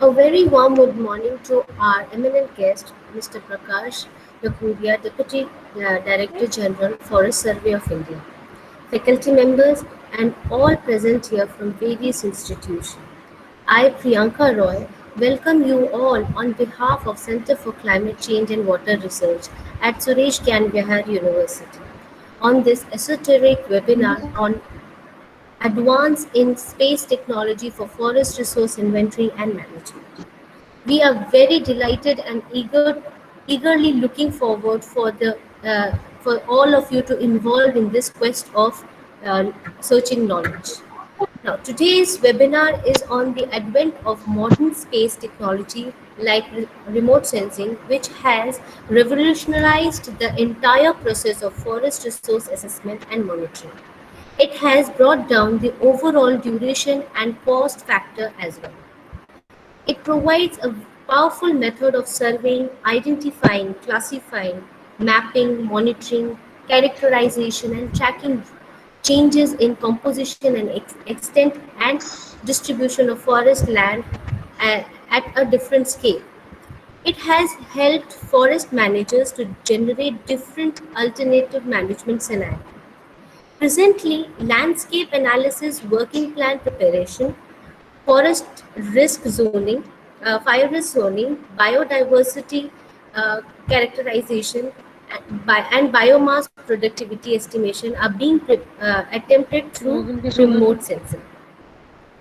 A very warm good morning to our eminent guest, Mr. Prakash Lakuria, Deputy Director General, Forest Survey of India, faculty members, and all present here from various institutions. I, Priyanka Roy, welcome you all on behalf of Center for Climate Change and Water Research at Suresh Gyan Vihar University on this esoteric webinar on Advance in Space Technology for Forest Resource Inventory and Management. We are very delighted and eagerly looking forward for all of you to involve in this quest of searching knowledge. Now, today's webinar is on the advent of modern space technology like remote sensing, which has revolutionized the entire process of forest resource assessment and monitoring. It has brought down the overall duration and cost factor as well. It provides a powerful method of surveying, identifying, classifying, mapping, monitoring, characterization, and tracking changes in composition and extent and distribution of forest land at a different scale. It has helped forest managers to generate different alternative management scenarios. Presently, landscape analysis, working plan preparation, forest risk zoning, fire risk zoning, biodiversity characterization, and biomass productivity estimation are being attempted through remote sensing.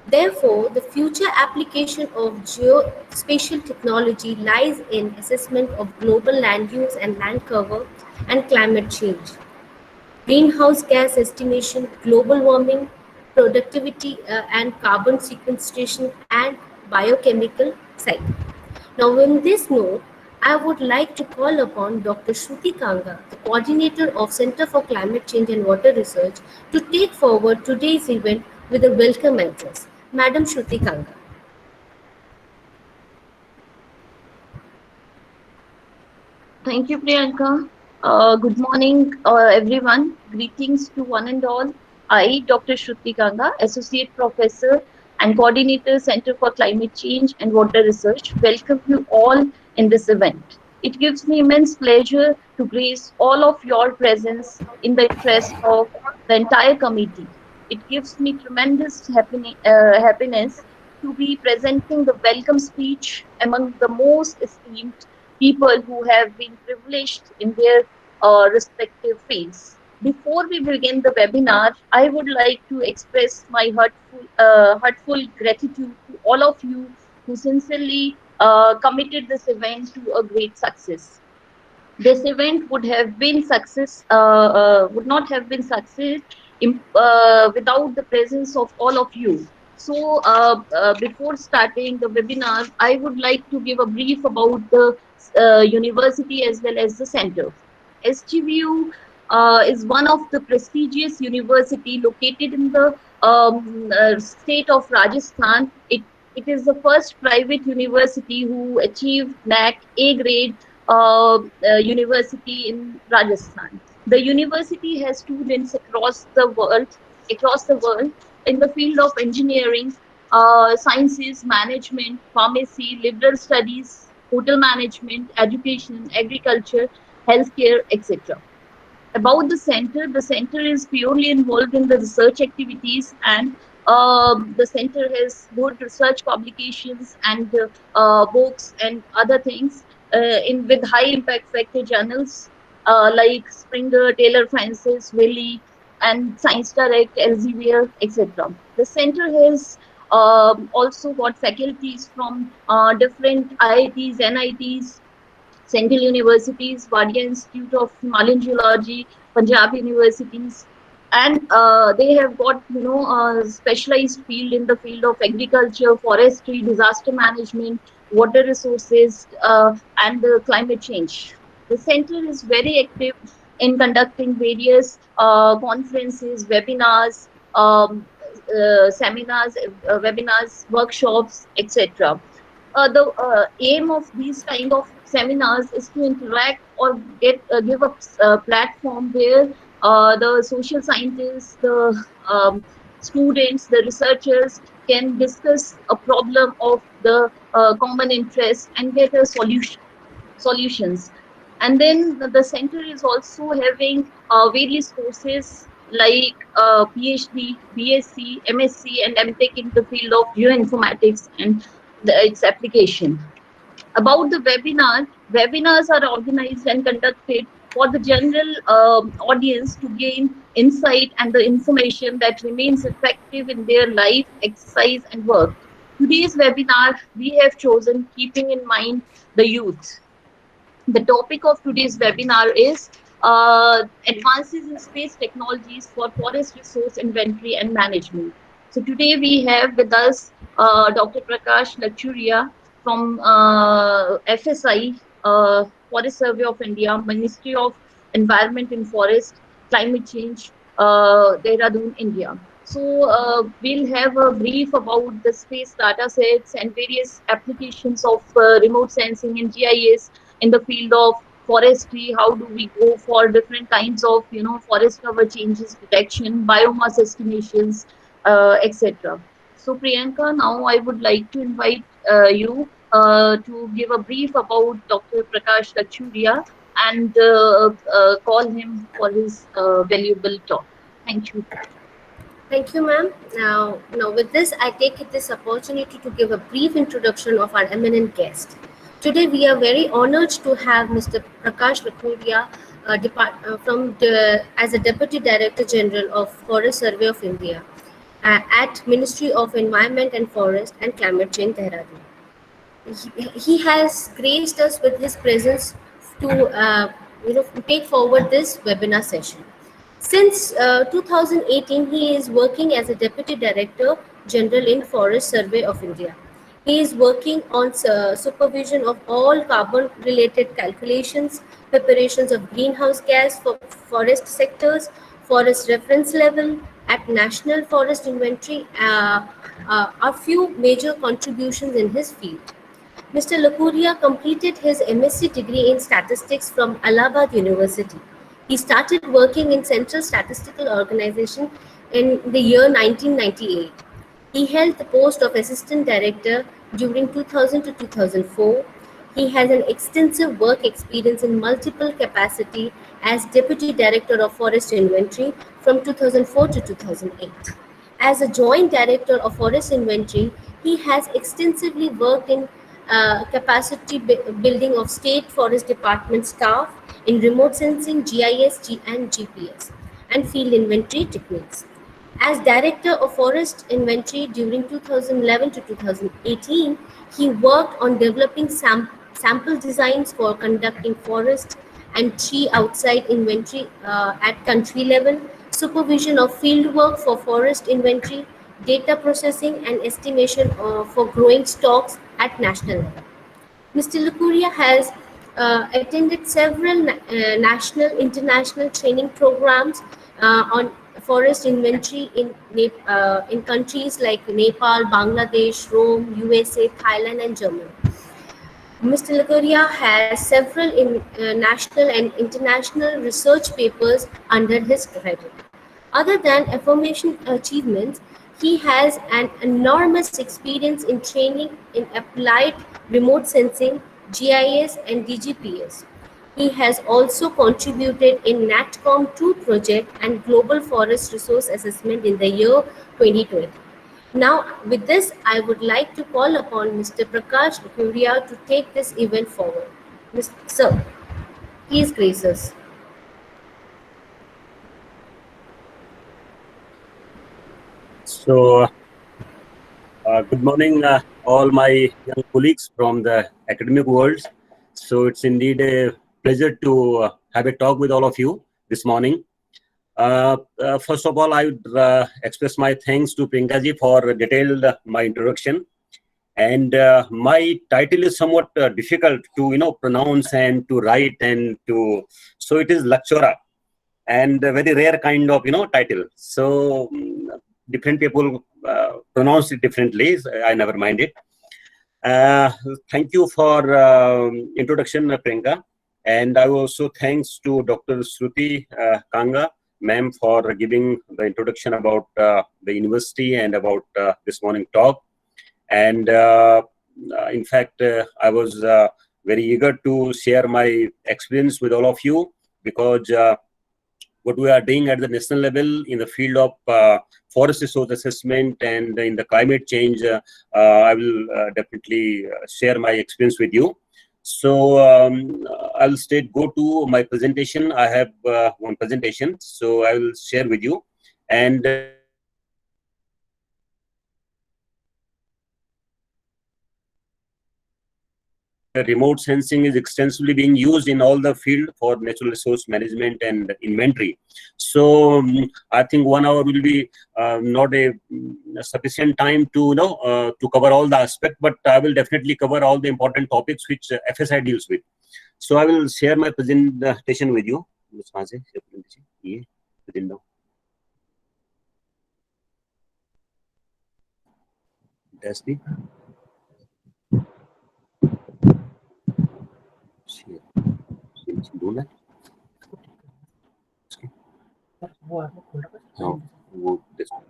Therefore, the future application of geospatial technology lies in assessment of global land use and land cover and climate change, greenhouse gas estimation, global warming, productivity and carbon sequestration, and biochemical cycle. Now, on this note, I would like to call upon Dr. Shruti Kanga, the coordinator of Center for Climate Change and Water Research, to take forward today's event with a welcome address. Madam Shruti Kanga. Thank you, Priyanka. Good morning, everyone. Greetings to one and all. I, Dr. Shruti Ganga, Associate Professor and Coordinator, Center for Climate Change and Water Research, welcome you all in this event. It gives me immense pleasure to grace all of your presence in the interest of the entire committee. It gives me tremendous happiness to be presenting the welcome speech among the most esteemed people who have been privileged in their respective fields. Before we begin the webinar, I would like to express my heartful gratitude to all of you who sincerely committed this event to a great success. This event would not have been success without the presence of all of you. So before starting the webinar, I would like to give a brief about the university as well as the center. SGVU is one of the prestigious university located in the state of Rajasthan. It is the first private university who achieved NAC A grade university in Rajasthan. The university has students across the world in the field of engineering, sciences, management, pharmacy, liberal studies, hotel management, education, agriculture, healthcare, etc. About the center is purely involved in the research activities, and the center has good research publications and books and other things in with high impact factor journals like Springer, Taylor Francis, Wiley, and Science Direct, Elsevier, etc. The center has also got faculties from different IITs, NITs, Central Universities, Wadia Institute of Himalayan Geology, Punjab Universities, and they have got a specialized field in the field of agriculture, forestry, disaster management, water resources, and climate change. The center is very active in conducting various conferences, webinars, seminars, webinars, workshops, etc. The aim of these kind of seminars is to interact or give a platform where the social scientists, the students, the researchers can discuss a problem of the common interest and get a solutions. And then the center is also having various courses like PhD, BSc, MSc, and MTech in the field of geoinformatics and its application. About the webinar, webinars are organized and conducted for the general audience to gain insight and the information that remains effective in their life, exercise, and work. Today's webinar we have chosen keeping in mind the youth. The topic of today's webinar is advances in space technologies for forest resource inventory and management. So today we have with us Dr. Prakash Lachuria from FSI, Forest Survey of India, Ministry of Environment and Forest, Climate Change, Dehradun, India. So we'll have a brief about the space data sets and various applications of remote sensing and GIS in the field of forestry. How do we go for different kinds of forest cover changes detection, biomass estimations, etc. So Priyanka, now I would like to invite you to give a brief about Dr. Prakash Lachuria and call him for his valuable talk. Thank you. Thank you, ma'am. Now, with this, I take it this opportunity to give a brief introduction of our eminent guest. Today, we are very honored to have Mr. Prakash Lakuria, as a Deputy Director General of Forest Survey of India at Ministry of Environment and Forest and Climate Change, Dehradun. He has graced us with his presence to take forward this webinar session. Since 2018, he is working as a Deputy Director General in Forest Survey of India. He is working on supervision of all carbon-related calculations, preparations of greenhouse gas for forest sectors, forest reference level at National Forest Inventory, a few major contributions in his field. Mr. Lakuria completed his MSc degree in statistics from Allahabad University. He started working in Central Statistical Organization in the year 1998. He held the post of Assistant Director during 2000 to 2004. He has an extensive work experience in multiple capacity as Deputy Director of Forest Inventory from 2004 to 2008. As a Joint Director of Forest Inventory, he has extensively worked in capacity building of State Forest Department staff in remote sensing, GIS, and GPS, and field inventory techniques. As Director of Forest Inventory during 2011 to 2018, he worked on developing sample designs for conducting forest and tree outside inventory at country level, supervision of field work for forest inventory, data processing and estimation for growing stocks at national level. Mr. Lukuria has attended several national, international training programs on forest inventory in countries like Nepal, Bangladesh, Rome, USA, Thailand, and Germany. Mr. Lukuria has several national and international research papers under his credit. Other than affirmation achievements, he has an enormous experience in training in applied remote sensing, GIS, and DGPS. He has also contributed in NatCom 2 project and Global Forest Resource Assessment in the year 2020. Now, with this, I would like to call upon Mr. Prakash Lakuria to take this event forward. Sir, please grace us. So, good morning, all my young colleagues from the academic world. So, it's indeed a pleasure to have a talk with all of you this morning. First of all, I would express my thanks to Priyanka for detailed my introduction. And my title is somewhat difficult to pronounce and to write and to, so it is Lachora, and a very rare kind of title. So different people pronounce it differently. So I never mind it. Thank you for introduction, Priyanka. And I also thanks to Dr. Shruti Kanga ma'am, for giving the introduction about the university and about this morning talk. And in fact, I was very eager to share my experience with all of you, because what we are doing at the national level in the field of forest resource assessment and in the climate change, I will definitely share my experience with you. So I'll go to my presentation. I have one presentation, so I will share with you. And remote sensing is extensively being used in all the field for natural resource management and inventory. So I think 1 hour will be not a sufficient time to to cover all the aspect, but I will definitely cover all the important topics which FSI deals with. So I will share my presentation with you. That's the do that. No, this one.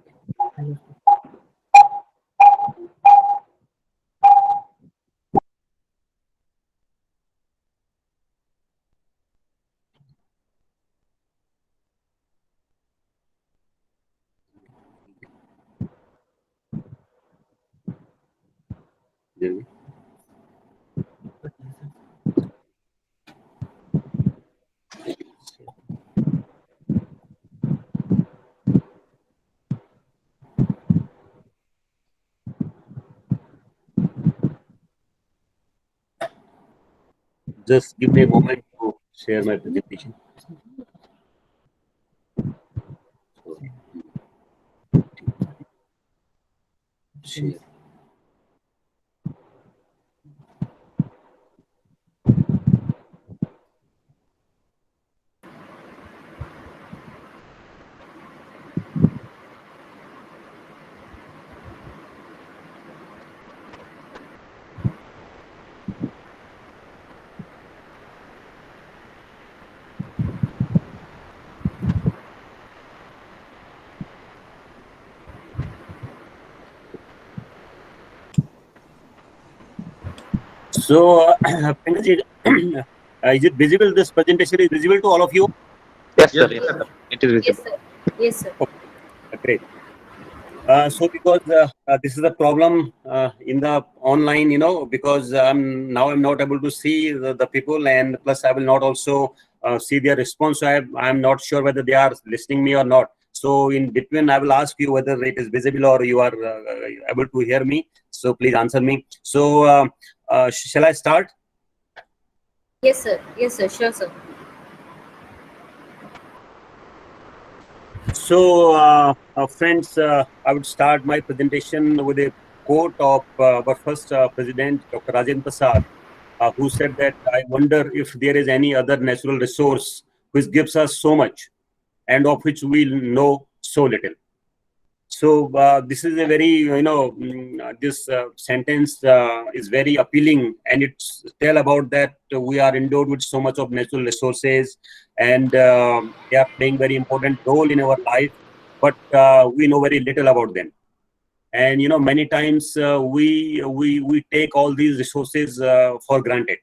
Just give me a moment to share my presentation. Share. So, is it visible? This presentation is visible to all of you? Yes, sir. Yes, sir. It is Yes, visible. sir. Yes, sir. Great. So because this is a problem in the online, because now I'm not able to see the people, and plus I will not also see their response. So I'm not sure whether they are listening me or not. So in between, I will ask you whether it is visible or you are able to hear me. So please answer me. So shall I start? Yes, sir. Yes, sir. Sure, sir. So, friends, I would start my presentation with a quote of our first president, Dr. Rajendra Prasad, who said that, "I wonder if there is any other natural resource which gives us so much and of which we know so little." So this is a very, this sentence is very appealing, and it's tell about that we are endowed with so much of natural resources, and they are playing very important role in our life, but we know very little about them. And many times we take all these resources for granted.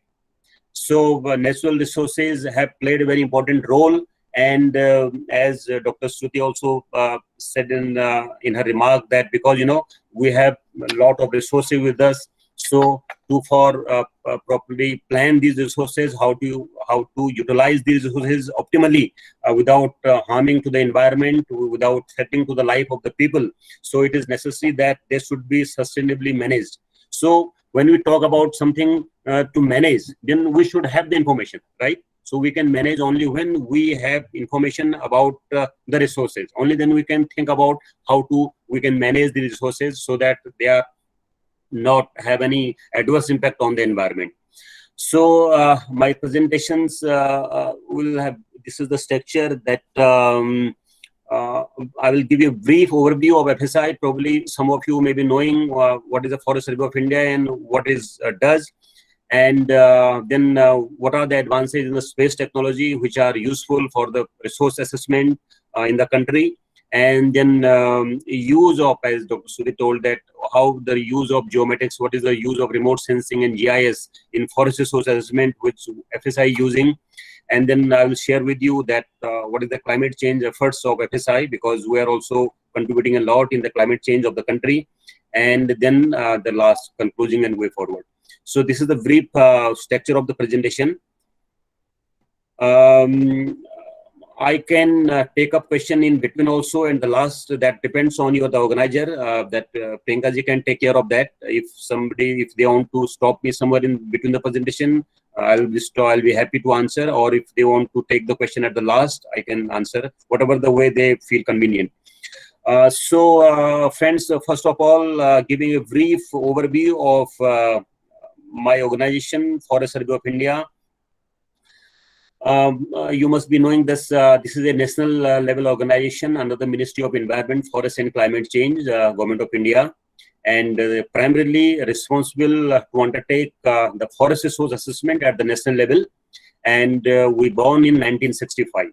So natural resources have played a very important role. And as Dr. Shruti also said in her remark, that because we have a lot of resources with us, so to properly plan these resources, how to utilize these resources optimally without harming to the environment, without threatening to the life of the people. So it is necessary that they should be sustainably managed. So when we talk about something to manage, then we should have the information, right? So we can manage only when we have information about the resources. Only then we can think about how we can manage the resources so that they are not have any adverse impact on the environment. So my presentations will have, this is the structure that I will give you a brief overview of FSI. Probably some of you may be knowing what is the Forest Survey of India and what it does. And then what are the advances in the space technology which are useful for the resource assessment, in the country. And then use of, as Dr. Suri told, that how the use of geomatics, what is the use of remote sensing and GIS in forest resource assessment, which FSI using. And then I will share with you that what is the climate change efforts of FSI, because we are also contributing a lot in the climate change of the country. And then the last conclusion and way forward. So this is the brief structure of the presentation. I can take up question in between also, and the last, that depends on you, the organizer, that Priyanka ji can take care of that. If they want to stop me somewhere in between the presentation, I'll be happy to answer, or if they want to take the question at the last, I can answer, whatever the way they feel convenient. So friends, first of all, giving a brief overview of my organization, Forest Survey of India. You must be knowing this. This is a national level organization under the Ministry of Environment, Forest and Climate Change, Government of India, and primarily responsible to undertake the forest resource assessment at the national level. And we born in 1965.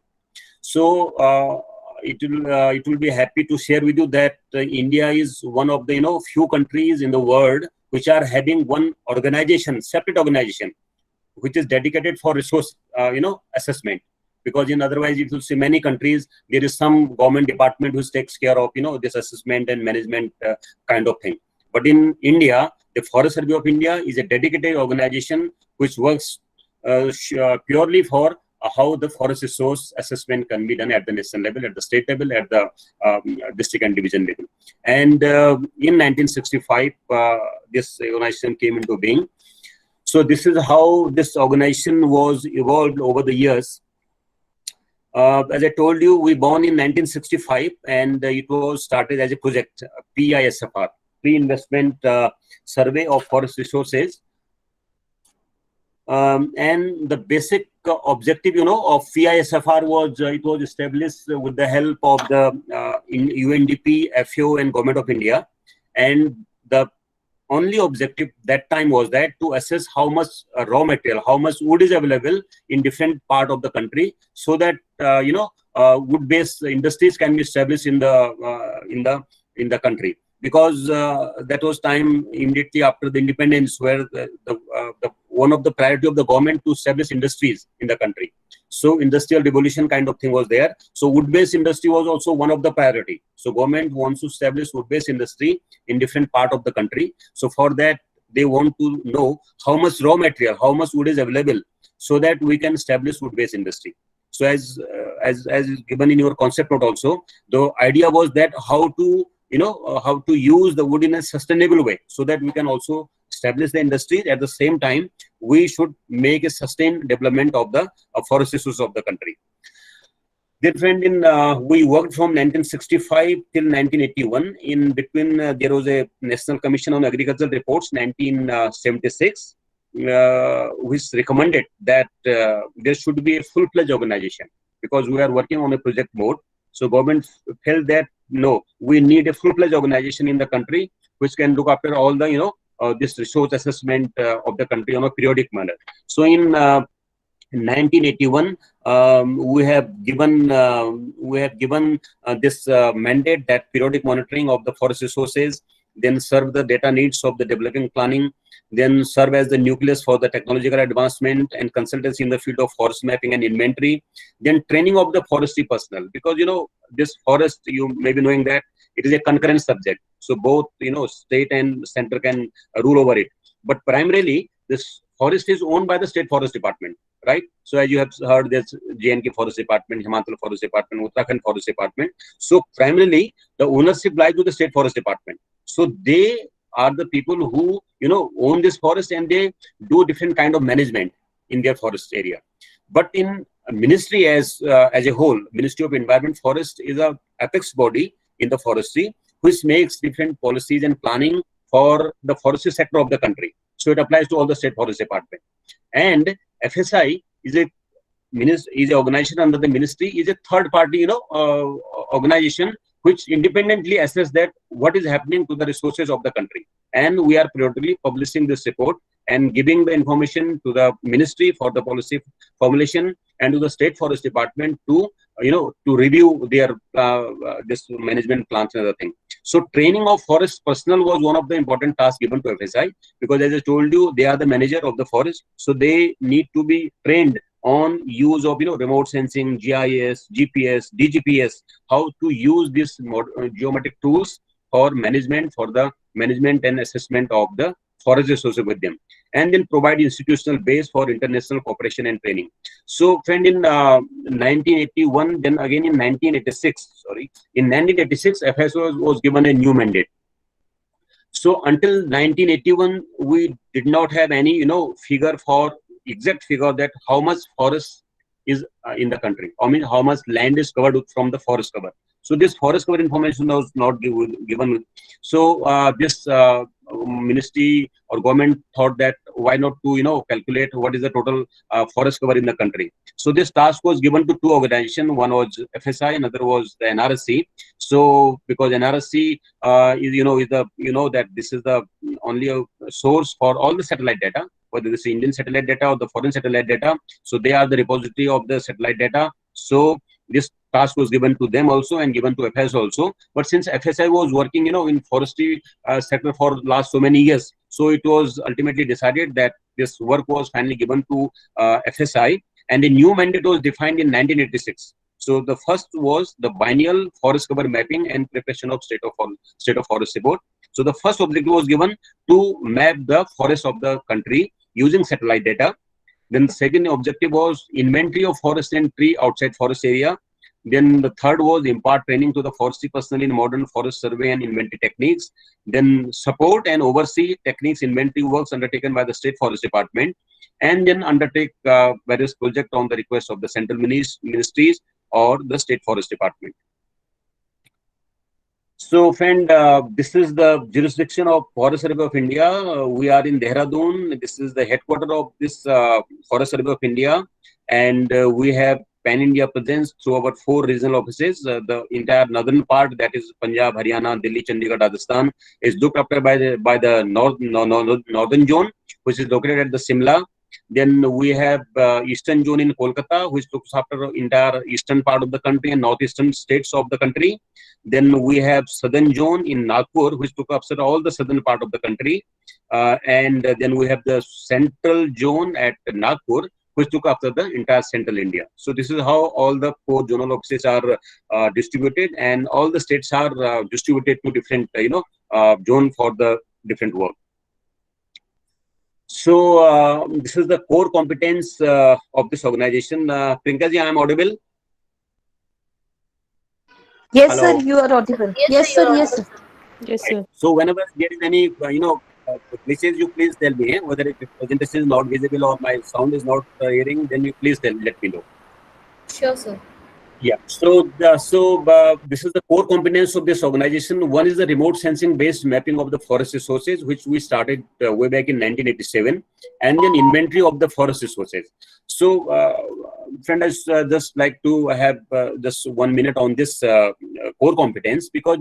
So it will be happy to share with you that India is one of the few countries in the world which are having one organization, separate organization, which is dedicated for resource assessment. Because in otherwise, if you see many countries, there is some government department which takes care of this assessment and management kind of thing. But in India, the Forest Survey of India is a dedicated organization which works purely for how the forest resource assessment can be done at the national level, at the state level, at the district and division level. And in 1965, this organization came into being. So this is how this organization was evolved over the years. As I told you, we born in 1965, and it was started as a project, PISFR, Pre-Investment Survey of Forest Resources. And the basic objective, of PISFR was, it was established with the help of the UNDP, FAO, and Government of India. And the only objective that time was that to assess how much raw material, how much wood is available in different part of the country, so that wood-based industries can be established in the country. Because that was time immediately after the independence, where the one of the priority of the government to establish industries in the country. So industrial revolution kind of thing was there. So wood-based industry was also one of the priority. So government wants to establish wood-based industry in different part of the country. So for that, they want to know how much raw material, how much wood is available, so that we can establish wood-based industry. So as given in your concept note also, the idea was that how to use the wood in a sustainable way, so that we can also establish the industries. At the same time, we should make a sustained development of the forest resources of the country. We worked from 1965 till 1981. In between, there was a National Commission on Agricultural Reports, 1976, which recommended that there should be a full-fledged organization, because we are working on a project mode. So government felt that no, we need a full-fledged organization in the country which can look after all the this resource assessment of the country on a periodic manner. So in 1981, we have given this mandate that periodic monitoring of the forest resources, then serve the data needs of the developing planning, then serve as the nucleus for the technological advancement and consultancy in the field of forest mapping and inventory, then training of the forestry personnel. Because this forest, you may be knowing that it is a concurrent subject. So both state and center can rule over it. But primarily, this forest is owned by the State Forest Department, right? So as you have heard, there's J&K Forest Department, Himachal Forest Department, Uttarakhand Forest Department. So primarily, the ownership lies with the State Forest Department. So they are the people who own this forest, and they do different kind of management in their forest area. But in ministry as a whole, Ministry of Environment Forest is a apex body in the forestry, which makes different policies and planning for the forestry sector of the country. So it applies to all the State Forest Department. And FSI is an organization under the ministry, is a third party organization which independently assess that what is happening to the resources of the country. And we are periodically publishing this report and giving the information to the ministry for the policy formulation and to the State Forest Department to to review their this management plans and other thing. So training of forest personnel was one of the important tasks given to FSI, because as I told you, they are the manager of the forest, so they need to be trained on use of remote sensing, GIS, GPS, DGPS, how to use these geometric tools for the management and assessment of the forest associated with them, and then provide institutional base for international cooperation and training. So, friend, in 1981, then again in 1986, in 1986, FSI was given a new mandate. So until 1981, we did not have any, exact figure that how much forest is in the country. I mean, how much land is covered from the forest cover. So this forest cover information was not given. So this ministry or government thought that why not to calculate what is the total forest cover in the country. So this task was given to two organizations. One was FSI, another was the NRSC. So because NRSC is that this is the only source for all the satellite data, whether this is Indian satellite data or the foreign satellite data. So they are the repository of the satellite data. So this task was given to them also and given to FSI also. But since FSI was working, in forestry sector for last so many years, so it was ultimately decided that this work was finally given to FSI, and a new mandate was defined in 1986. So the first was the biennial forest cover mapping and preparation of state of forest report. So the first objective was given to map the forest of the country using satellite data. Then the second objective was inventory of forest and tree outside forest area. Then the third was impart training to the forestry personnel in modern forest survey and inventory techniques. Then support and oversee techniques inventory works undertaken by the State Forest Department, and then undertake various projects on the request of the central ministries or the State Forest Department. So, friend, this is the jurisdiction of Forest Survey of India. We are in Dehradun. This is the headquarters of this Forest Survey of India, and we have pan-India presence through our 4 regional offices. The entire northern part, that is Punjab, Haryana, Delhi, Chandigarh, Rajasthan, is looked after by the northern zone, which is located at the Simla. Then we have eastern zone in Kolkata, which looks after entire eastern part of the country and northeastern states of the country. Then we have southern zone in Nagpur, which looks after all the southern part of the country. And then we have the central zone at Nagpur, which took after the entire central India. So this is how all the 4 zonal offices are distributed, and all the states are distributed to different zone for the different work. So this is the core competence of this organization. Priyanka ji, I am audible? Yes, Hello. sir, you are audible. Yes, sir, yes, sir. Yes, sir. So whenever there is any glitches, you please tell me. Whether if the presentation is not visible or my sound is not hearing, then you please let me know. Sure, sir. Yeah. So this is the core competence of this organization. One is the remote sensing based mapping of the forest resources, which we started way back in 1987, and then inventory of the forest resources. So, friend, I just like to have just 1 minute on this core competence, because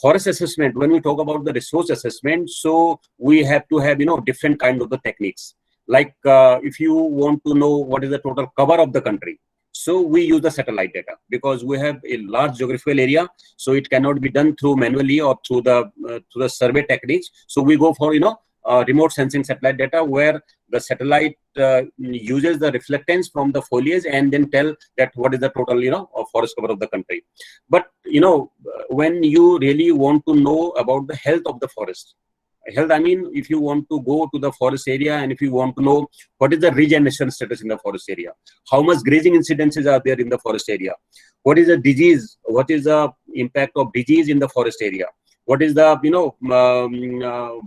forest assessment, when we talk about the resource assessment, so we have to have different kind of the techniques. Like if you want to know what is the total cover of the country, so we use the satellite data, because we have a large geographical area, so it cannot be done through manually or through the survey techniques. So we go for remote sensing satellite data, where the satellite uses the reflectance from the foliage and then tell that what is the total forest cover of the country. But when you really want to know about the health of the forest, I mean, if you want to go to the forest area and if you want to know what is the regeneration status in the forest area, how much grazing incidences are there in the forest area, what is the disease, what is the impact of disease in the forest area, what is the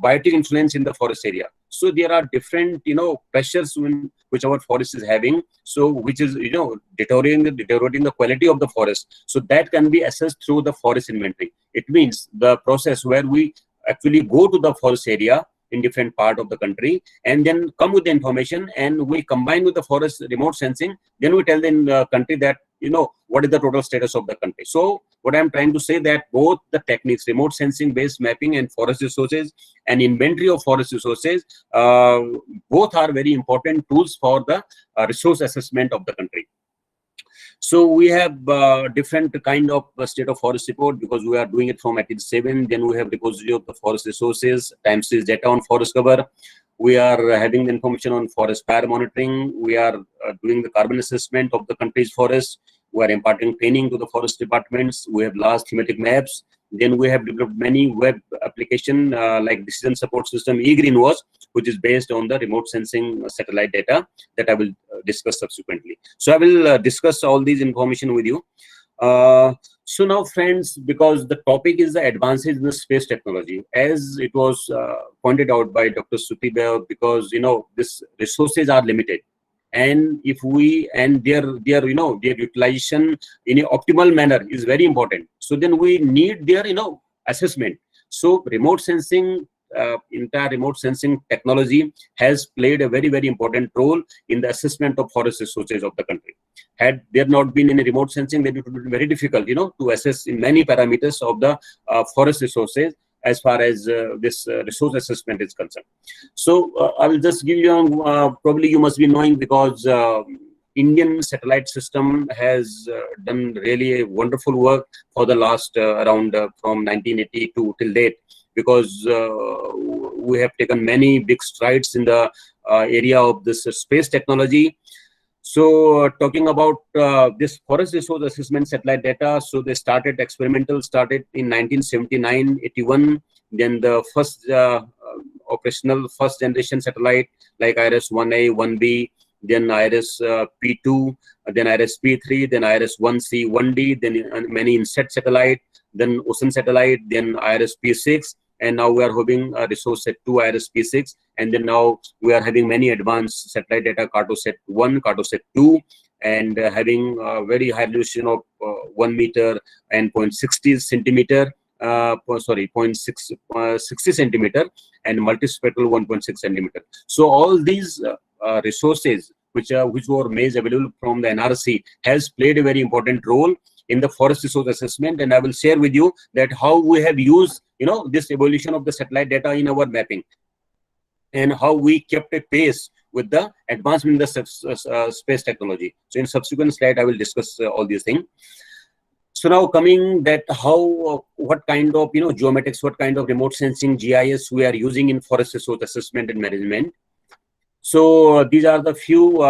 biotic influence in the forest area. So there are different pressures which our forest is having, so which is deteriorating the quality of the forest. So that can be assessed through the forest inventory. It means the process where we actually go to the forest area in different part of the country and then come with the information, and we combine with the forest remote sensing, then we tell the country that what is the total status of the country. So what I'm trying to say, that both the techniques, remote sensing based mapping and forest resources and inventory of forest resources, both are very important tools for the resource assessment of the country. So we have different kind of state of forest report, because we are doing it from at 7. Then we have repository of the forest resources, time series data on forest cover. We are having the information on forest fire monitoring. We are doing the carbon assessment of the country's forests. We are imparting training to the forest departments. We have large thematic maps. Then we have developed many web application like decision support system eGreenWatch, which is based on the remote sensing satellite data that I will discuss subsequently. So I will discuss all these information with you. So now, friends, because the topic is the advances in the space technology, as it was pointed out by Dr. Sutibha, because these resources are limited, and if we their utilization in an optimal manner is very important. So then we need their assessment. So remote sensing, entire remote sensing technology has played a very, very important role in the assessment of forest resources of the country. Had there not been any remote sensing, then it would be very difficult, to assess in many parameters of the forest resources as far as this resource assessment is concerned. So I will just give you, probably you must be knowing, because Indian satellite system has done really a wonderful work for the last around from 1982 till date, because we have taken many big strides in the area of this space technology. So talking about this forest resource assessment satellite data, so they experimental started in 1979-81. Then the first operational first generation satellite like IRIS-1A, 1B, then IRIS-P2, then IRIS-P3, then IRIS-1C, 1D, then many INSAT satellite, then OCEAN satellite, then IRIS-P6. And now we are having resource set 2, IRIS-P6, and then now we are having many advanced satellite data, Cartosat 1, Cartosat 2, and having very high resolution of 1 meter and 0.60 centimeter, 0.60 centimeter, and multispectral 1.6 centimeter. So all these resources which were made available from the NRC has played a very important role in the forest resource assessment, and I will share with you that how we have used this evolution of the satellite data in our mapping, and how we kept a pace with the advancement in the space technology. So in subsequent slide I will discuss all these things. So now coming that how what kind of geomatics, what kind of remote sensing GIS we are using in forest resource assessment and management. So these are the few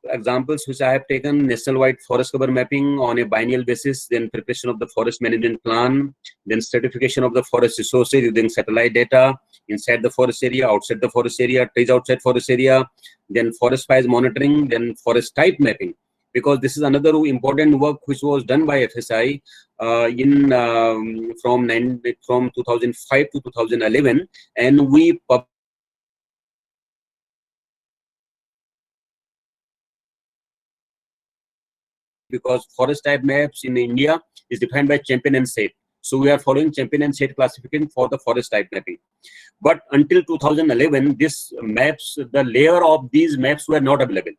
examples which I have taken: national-wide forest cover mapping on a biennial basis, then preparation of the forest management plan, then certification of the forest resources using satellite data inside the forest area, outside the forest area, trees outside forest area, then forest fires monitoring, then forest type mapping. Because this is another important work which was done by FSI from 2005 to 2011, and we because forest type maps in India is defined by Champion and SAIT. So we are following Champion and SAIT classification for the forest type mapping. But until 2011, this maps, the layer of these maps were not available.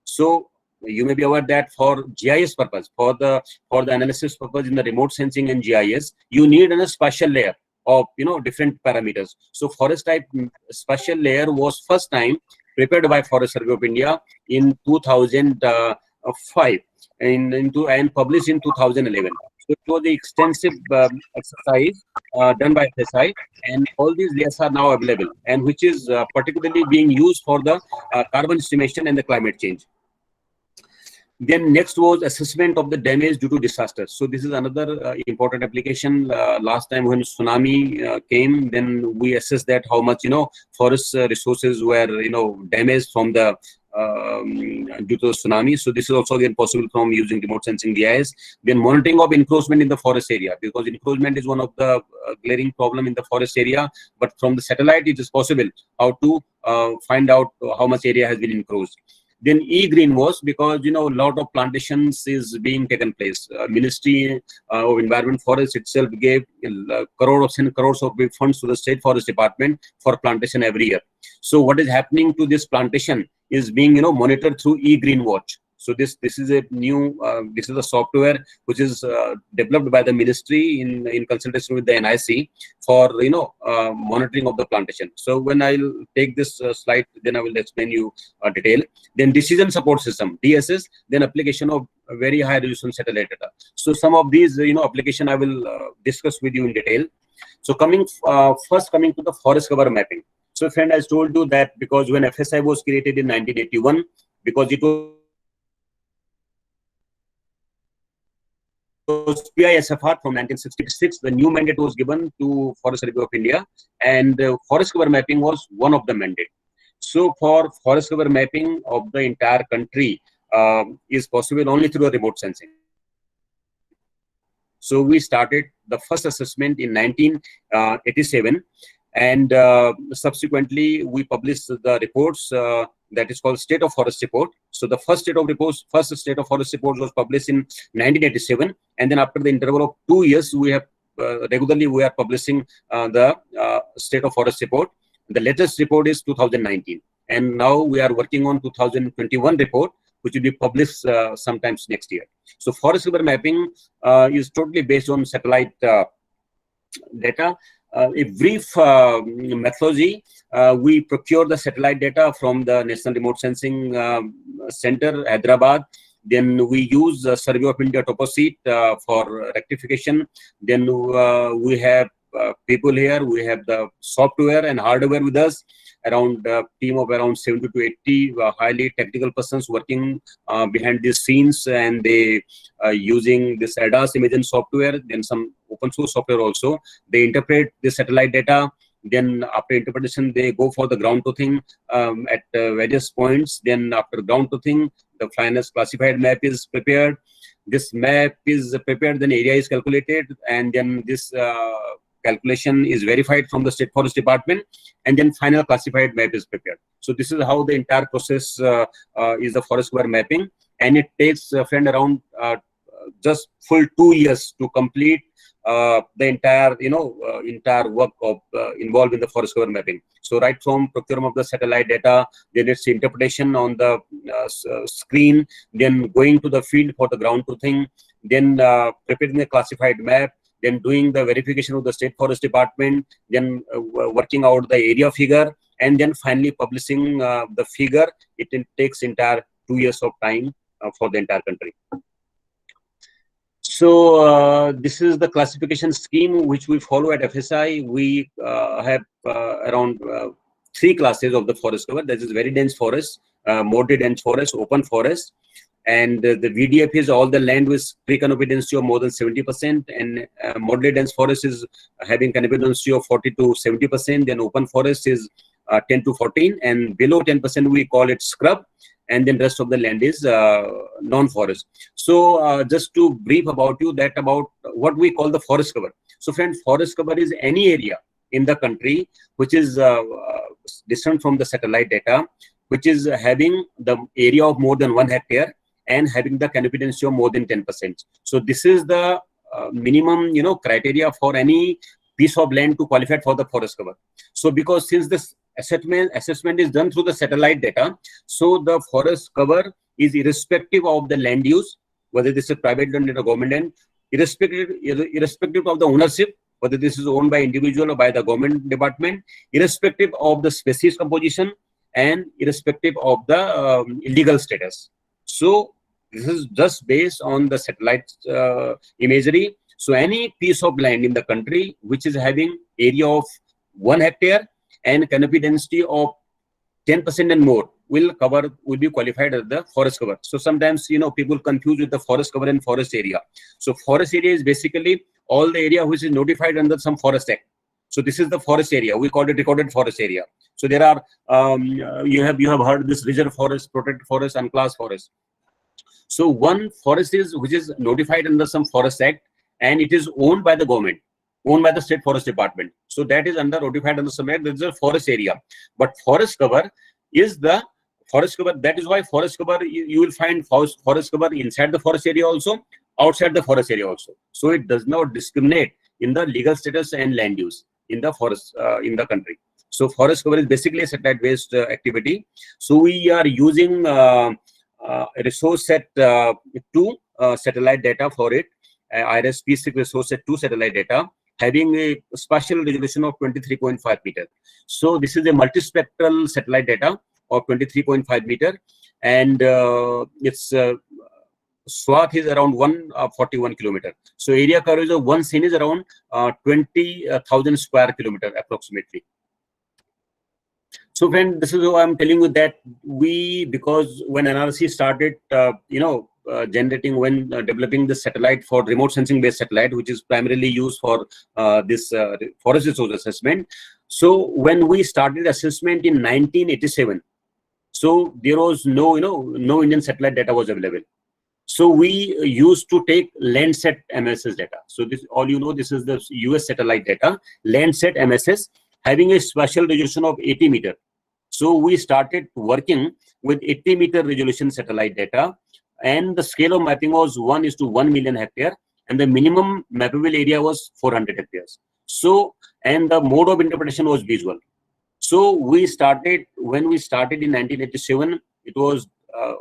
So you may be aware that for GIS purpose, for the analysis purpose in the remote sensing and GIS, you need a spatial layer of different parameters. So forest type spatial layer was first time prepared by Forest Survey of India in 2005 and published in 2011. So it was the extensive exercise done by FSI, and all these layers are now available, and which is particularly being used for the carbon estimation and the climate change. Then next was assessment of the damage due to disasters. So this is another important application. Last time when tsunami came, then we assessed that how much forest resources were damaged from the due to the tsunami. So this is also again possible from using remote sensing GIS. Then monitoring of encroachment in the forest area, because encroachment is one of the glaring problem in the forest area. But from the satellite, it is possible how to find out how much area has been encroached. Then eGreenWatch, because a lot of plantations is being taken place. Ministry of Environment Forest itself gave crores of funds to the State Forest Department for plantation every year. So what is happening to this plantation is being monitored through eGreenWatch. So this is a new this is a software which is developed by the ministry in consultation with the NIC for monitoring of the plantation. So when I'll take this slide, then I will explain you detail. Then decision support system, DSS, then application of very high resolution satellite data. So some of these application I will discuss with you in detail. So first coming to the forest cover mapping. So friend, I told you that because when FSI was created in 1981, because it was PISFR from 1966, the new mandate was given to Forest Survey of India, and forest cover mapping was one of the mandate. So for forest cover mapping of the entire country is possible only through a remote sensing. So we started the first assessment in 1987, and subsequently we published the reports that is called State of Forest Report. So the first State of Forest Report was published in 1987, and then after the interval of 2 years, we have regularly we are publishing the State of Forest Report. The latest report is 2019, and now we are working on 2021 report, which will be published sometimes next year. So forest cover mapping is totally based on satellite data. A brief methodology, we procure the satellite data from the National Remote Sensing Center, Hyderabad. Then we use Survey of India TopoSeet for rectification. Then we have people here. We have the software and hardware with us. Around a team of around 70 to 80 highly technical persons working behind these scenes, and they using this ADAS imaging software, then some open source software also. They interpret the satellite data. Then after interpretation, they go for the ground truthing at various points. Then after ground truthing, the final classified map is prepared. This map is prepared, then area is calculated, and then this calculation is verified from the State Forest Department, and then final classified map is prepared. So this is how the entire process is the forest cover mapping, and it takes friend around just full 2 years to complete the entire entire work of involved in the forest cover mapping. So right from procurement of the satellite data, then its interpretation on the screen, then going to the field for the ground truthing, then preparing the classified map, then doing the verification of the State Forest Department, then working out the area figure, and then finally publishing the figure. It takes entire 2 years of time for the entire country. So this is the classification scheme which we follow at FSI. We have around 3 classes of the forest cover. That is very dense forest, moderate dense forest, open forest. And the VDF is all the land with tree canopy density of more than 70%, and moderate dense forest is having canopy density of 40 to 70%. Then open forest is 10 to 14, and below 10% we call it scrub, and then rest of the land is non-forest. So just to brief about you that about what we call the forest cover. So friend, forest cover is any area in the country which is distant from the satellite data, which is having the area of more than 1 hectare and having the canopy density of more than 10%. So this is the minimum, criteria for any piece of land to qualify for the forest cover. So because since this assessment is done through the satellite data, so the forest cover is irrespective of the land use, whether this is private land or government land, irrespective of the ownership, whether this is owned by individual or by the government department, irrespective of the species composition, and irrespective of the legal status. So this is just based on the satellite imagery. So any piece of land in the country which is having area of 1 hectare and canopy density of 10% and more will be qualified as the forest cover. So sometimes people confuse with the forest cover and forest area. So forest area is basically all the area which is notified under some forest act. So this is the forest area. We call it recorded forest area. So there are you have heard this reserve forest, protected forest, and class forest. So one forest is which is notified under some forest act, and it is owned by the government, owned by the State Forest Department. So that is notified under some act. That is a forest area. But forest cover is the forest cover. That is why forest cover, you will find forest cover inside the forest area also, outside the forest area also. So it does not discriminate in the legal status and land use in the forest in the country. So forest cover is basically a satellite based activity. So we are using resource set 2 satellite data for it, IRIS P6 resource set 2 satellite data, having a spatial resolution of 23.5 meter. So this is a multispectral satellite data of 23.5 meter, and its swath is around 141 kilometer. So area coverage of one scene is around 20,000 square kilometer approximately. So friend, this is why I'm telling you that because when NRC started, generating, when developing the satellite for remote sensing based satellite, which is primarily used for this forest resource assessment. So when we started assessment in 1987, so there was no Indian satellite data was available. So we used to take Landsat MSS data. So this, all this is the US satellite data, Landsat MSS, having a spatial resolution of 80 meter. So we started working with 80 meter resolution satellite data, and the scale of mapping was 1:1 million hectare, and the minimum mappable area was 400 hectares. So, and the mode of interpretation was visual. So when we started in 1987, it was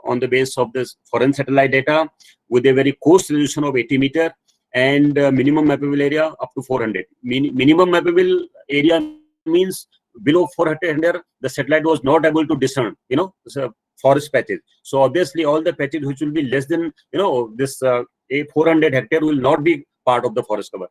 on the basis of this foreign satellite data with a very coarse resolution of 80 meter and minimum mappable area up to 400. Minimum mappable area means below 400, the satellite was not able to discern, forest patches. So obviously all the patches which will be less than, this a 400 hectare will not be part of the forest cover.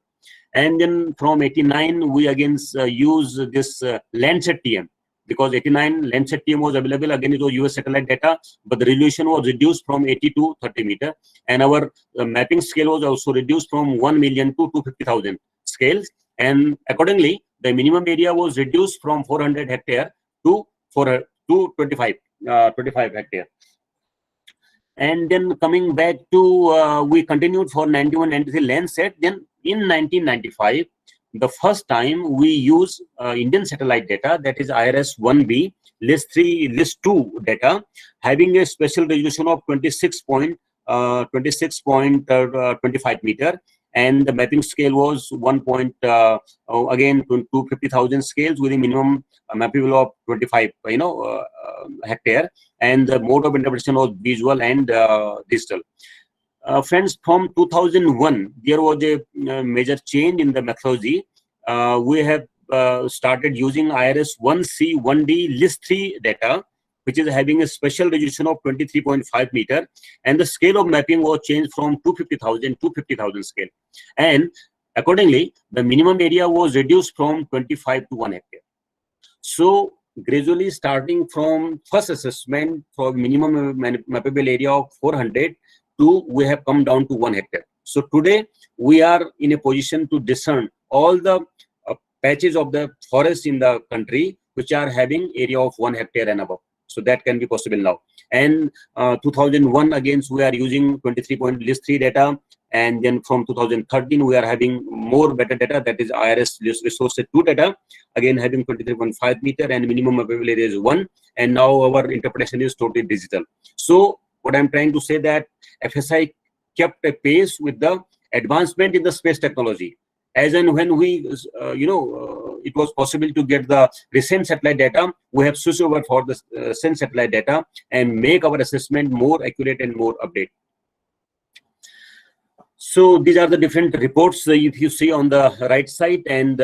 And then from 89, we again use this Landsat TM, because 89 Landsat TM was available. Again, it was US satellite data, but the resolution was reduced from 80 to 30 meter. And our mapping scale was also reduced from 1 million to 250,000 scales. And accordingly, the minimum area was reduced from 400 hectare to 25 hectare. And then coming back to, we continued for 91-93 Landsat. Then in 1995, the first time we use Indian satellite data, that is IRS-1B, list 3, list 2 data, having a special resolution of 26.25 meter, and the mapping scale was 250,000 scales with a minimum mappable of 25 hectare, and the mode of interpretation was visual and digital. Friends, from 2001, there was a major change in the methodology. We have started using IRS-1C, 1D, list 3 data, which is having a special resolution of 23.5 meter, and the scale of mapping was changed from 250,000 to 50,000 scale. And accordingly, the minimum area was reduced from 25 to 1 hectare. So gradually, starting from first assessment for minimum mappable area of 400 to, we have come down to 1 hectare. So today we are in a position to discern all the patches of the forest in the country which are having area of 1 hectare and above. So that can be possible now. And 2001 again, we are using 23 point list 3 data, and then from 2013 we are having more better data, that is IRS resource 2 data, again having 23.5 meter and minimum mappable area is 1, and now our interpretation is totally digital. So what I'm trying to say that FSI kept a pace with the advancement in the space technology. As and when we, it was possible to get the recent satellite data, we have switched over for the recent satellite data and make our assessment more accurate and more updated. So these are the different reports if you see on the right side, and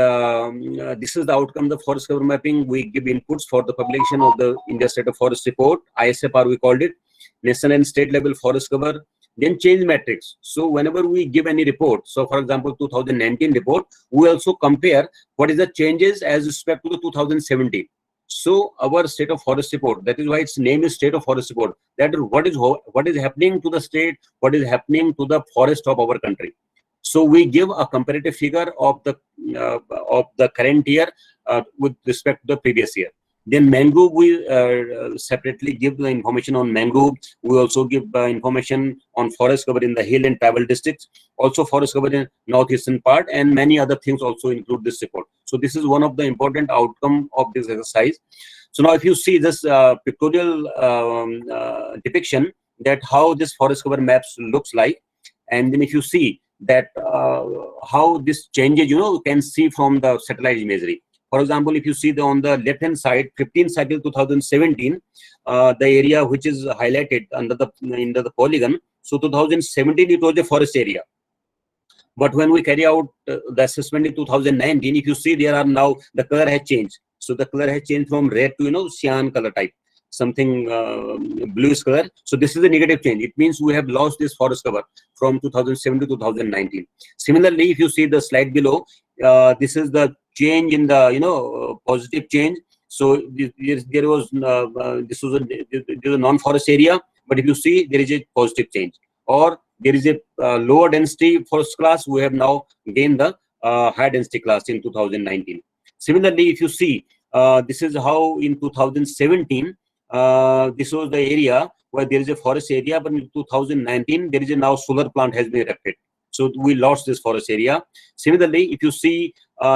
this is the outcome of the forest cover mapping. We give inputs for the publication of the India State of Forest Report, ISFR we called it, national and state level forest cover. Then change matrix. So whenever we give any report, so for example 2019 report, we also compare what is the changes as respect to the 2017. So our state of forest report, that is why its name is state of forest report, that is what is happening to the state, what is happening to the forest of our country. So we give a comparative figure of the current year with respect to the previous year. Then mangrove, we separately give the information on mangrove. We also give information on forest cover in the hill and tribal districts, also forest cover in northeastern part, and many other things also include this report. So this is one of the important outcome of this exercise. So now if you see this pictorial depiction that how this forest cover maps looks like, and then if you see that how this changes, you can see from the satellite imagery. For example, if you see on the left hand side, 15 cycle 2017, the area which is highlighted under the polygon. So 2017 it was a forest area. But when we carry out the assessment in 2019, if you see, there are now the color has changed. So the color has changed from red to cyan color type, something bluish color. So this is a negative change. It means we have lost this forest cover from 2007 to 2019. Similarly, if you see the slide below, this is the change in the positive change. So there was this was a non-forest area, but if you see, there is a positive change. Or there is a lower density forest class. We have now gained the high density class in 2019. Similarly, if you see, this is how in 2017 this was the area where there is a forest area, but in 2019 there is a now solar plant has been erected. So we lost this forest area. Similarly, if you see,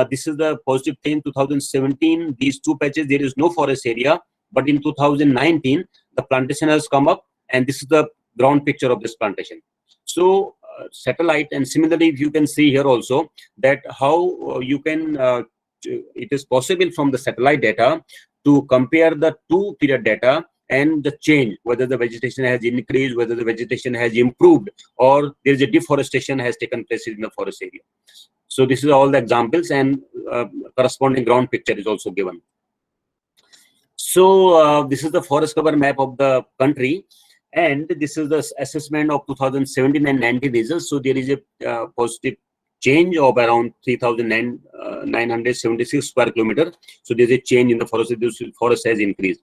this is the positive change 2017. These two patches, there is no forest area, but in 2019 the plantation has come up, and this is the ground picture of this plantation. So satellite, and similarly, if you can see here also that how you can it is possible from the satellite data to compare the two period data and the change, whether the vegetation has increased, whether the vegetation has improved, or there is a deforestation has taken place in the forest area. So this is all the examples, and corresponding ground picture is also given. So this is the forest cover map of the country, and this is the assessment of 2017 and 19 results. So there is a positive change of around 3,976 square kilometer. So there is a change in the forest. The forest has increased.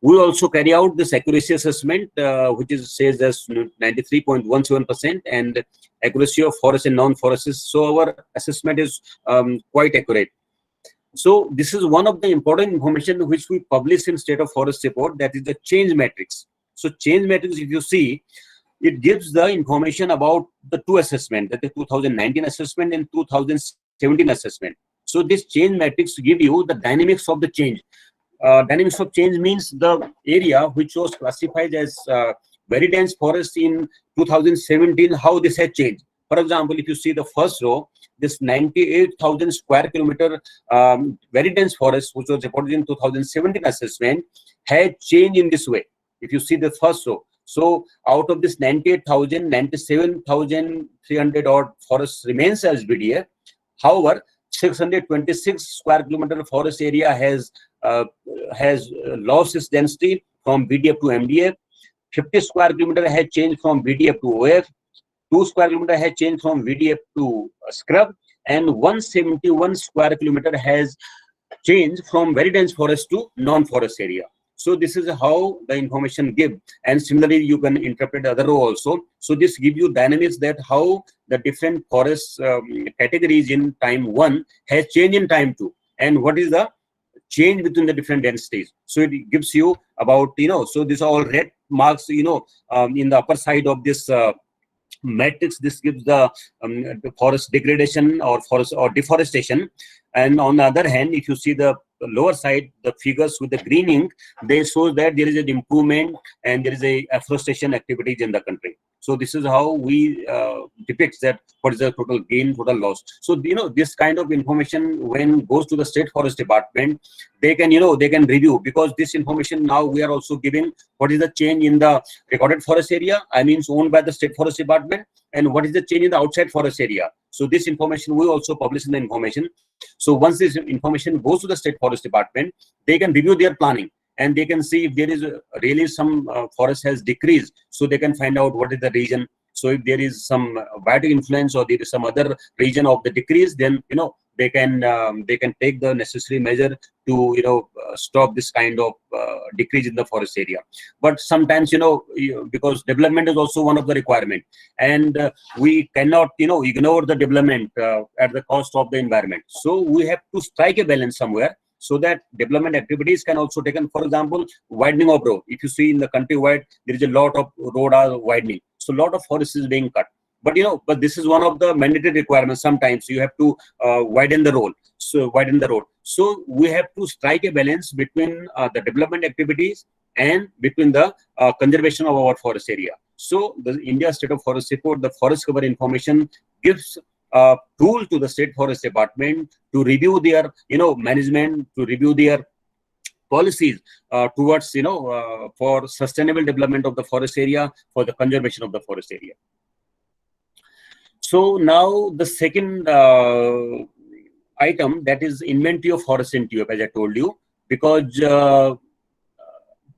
We also carry out this accuracy assessment, which says as 93.17%, and accuracy of forest and non-forests. So our assessment is quite accurate. So this is one of the important information which we publish in State of Forest report, that is the change matrix. So change matrix, if you see, it gives the information about the two assessment, that the 2019 assessment and 2017 assessment. So this change matrix give you the dynamics of the change. Dynamics of change means the area which was classified as very dense forest in 2017, how this has changed. For example, if you see the first row, this 98,000 square kilometer very dense forest, which was reported in 2017 assessment, had changed in this way. If you see the first row, so out of this 98,000, 97,300 odd forests remains as BDF. However, 626 square kilometer forest area has lost its density from BDF to MDF. 50 square kilometer has changed from BDF to OF. 2 square kilometer has changed from VDF to scrub, and 171 square kilometer has changed from very dense forest to non-forest area. So this is how the information give, and similarly you can interpret the other row also. So this give you dynamics that how the different forest categories in time 1 has changed in time 2, and what is the change between the different densities. So it gives you about, so these are all red marks, in the upper side of this matrix. This gives the forest degradation or forest or deforestation, and on the other hand, if you see the lower side, the figures with the greening, they show that there is an improvement and there is a afforestation activities in the country. So this is how we depict that what is the total gain, total loss. So this kind of information when goes to the State Forest Department, they can they can review, because this information now we are also giving what is the change in the recorded forest area, owned by the State Forest Department, and what is the change in the outside forest area. So this information we also publish in the information. So once this information goes to the State Forest Department, they can review their planning, and they can see if there is really some forest has decreased, so they can find out what is the reason. So if there is some biotic influence or there is some other region of the decrease, then they can take the necessary measure to stop this kind of decrease in the forest area. But sometimes because development is also one of the requirement, and we cannot ignore the development at the cost of the environment. So we have to strike a balance somewhere, so that development activities can also taken. For example, widening of road. If you see in the countrywide, there is a lot of road are widening, so a lot of forest is being cut. But but this is one of the mandatory requirements. Sometimes you have to widen the road. So we have to strike a balance between the development activities and between the conservation of our forest area. So the India State of Forest report, the forest cover information gives tool to the State Forest Department to review their, management, to review their policies towards, for sustainable development of the forest area, for the conservation of the forest area. So now the second item, that is inventory of forest in TUF, as I told you, because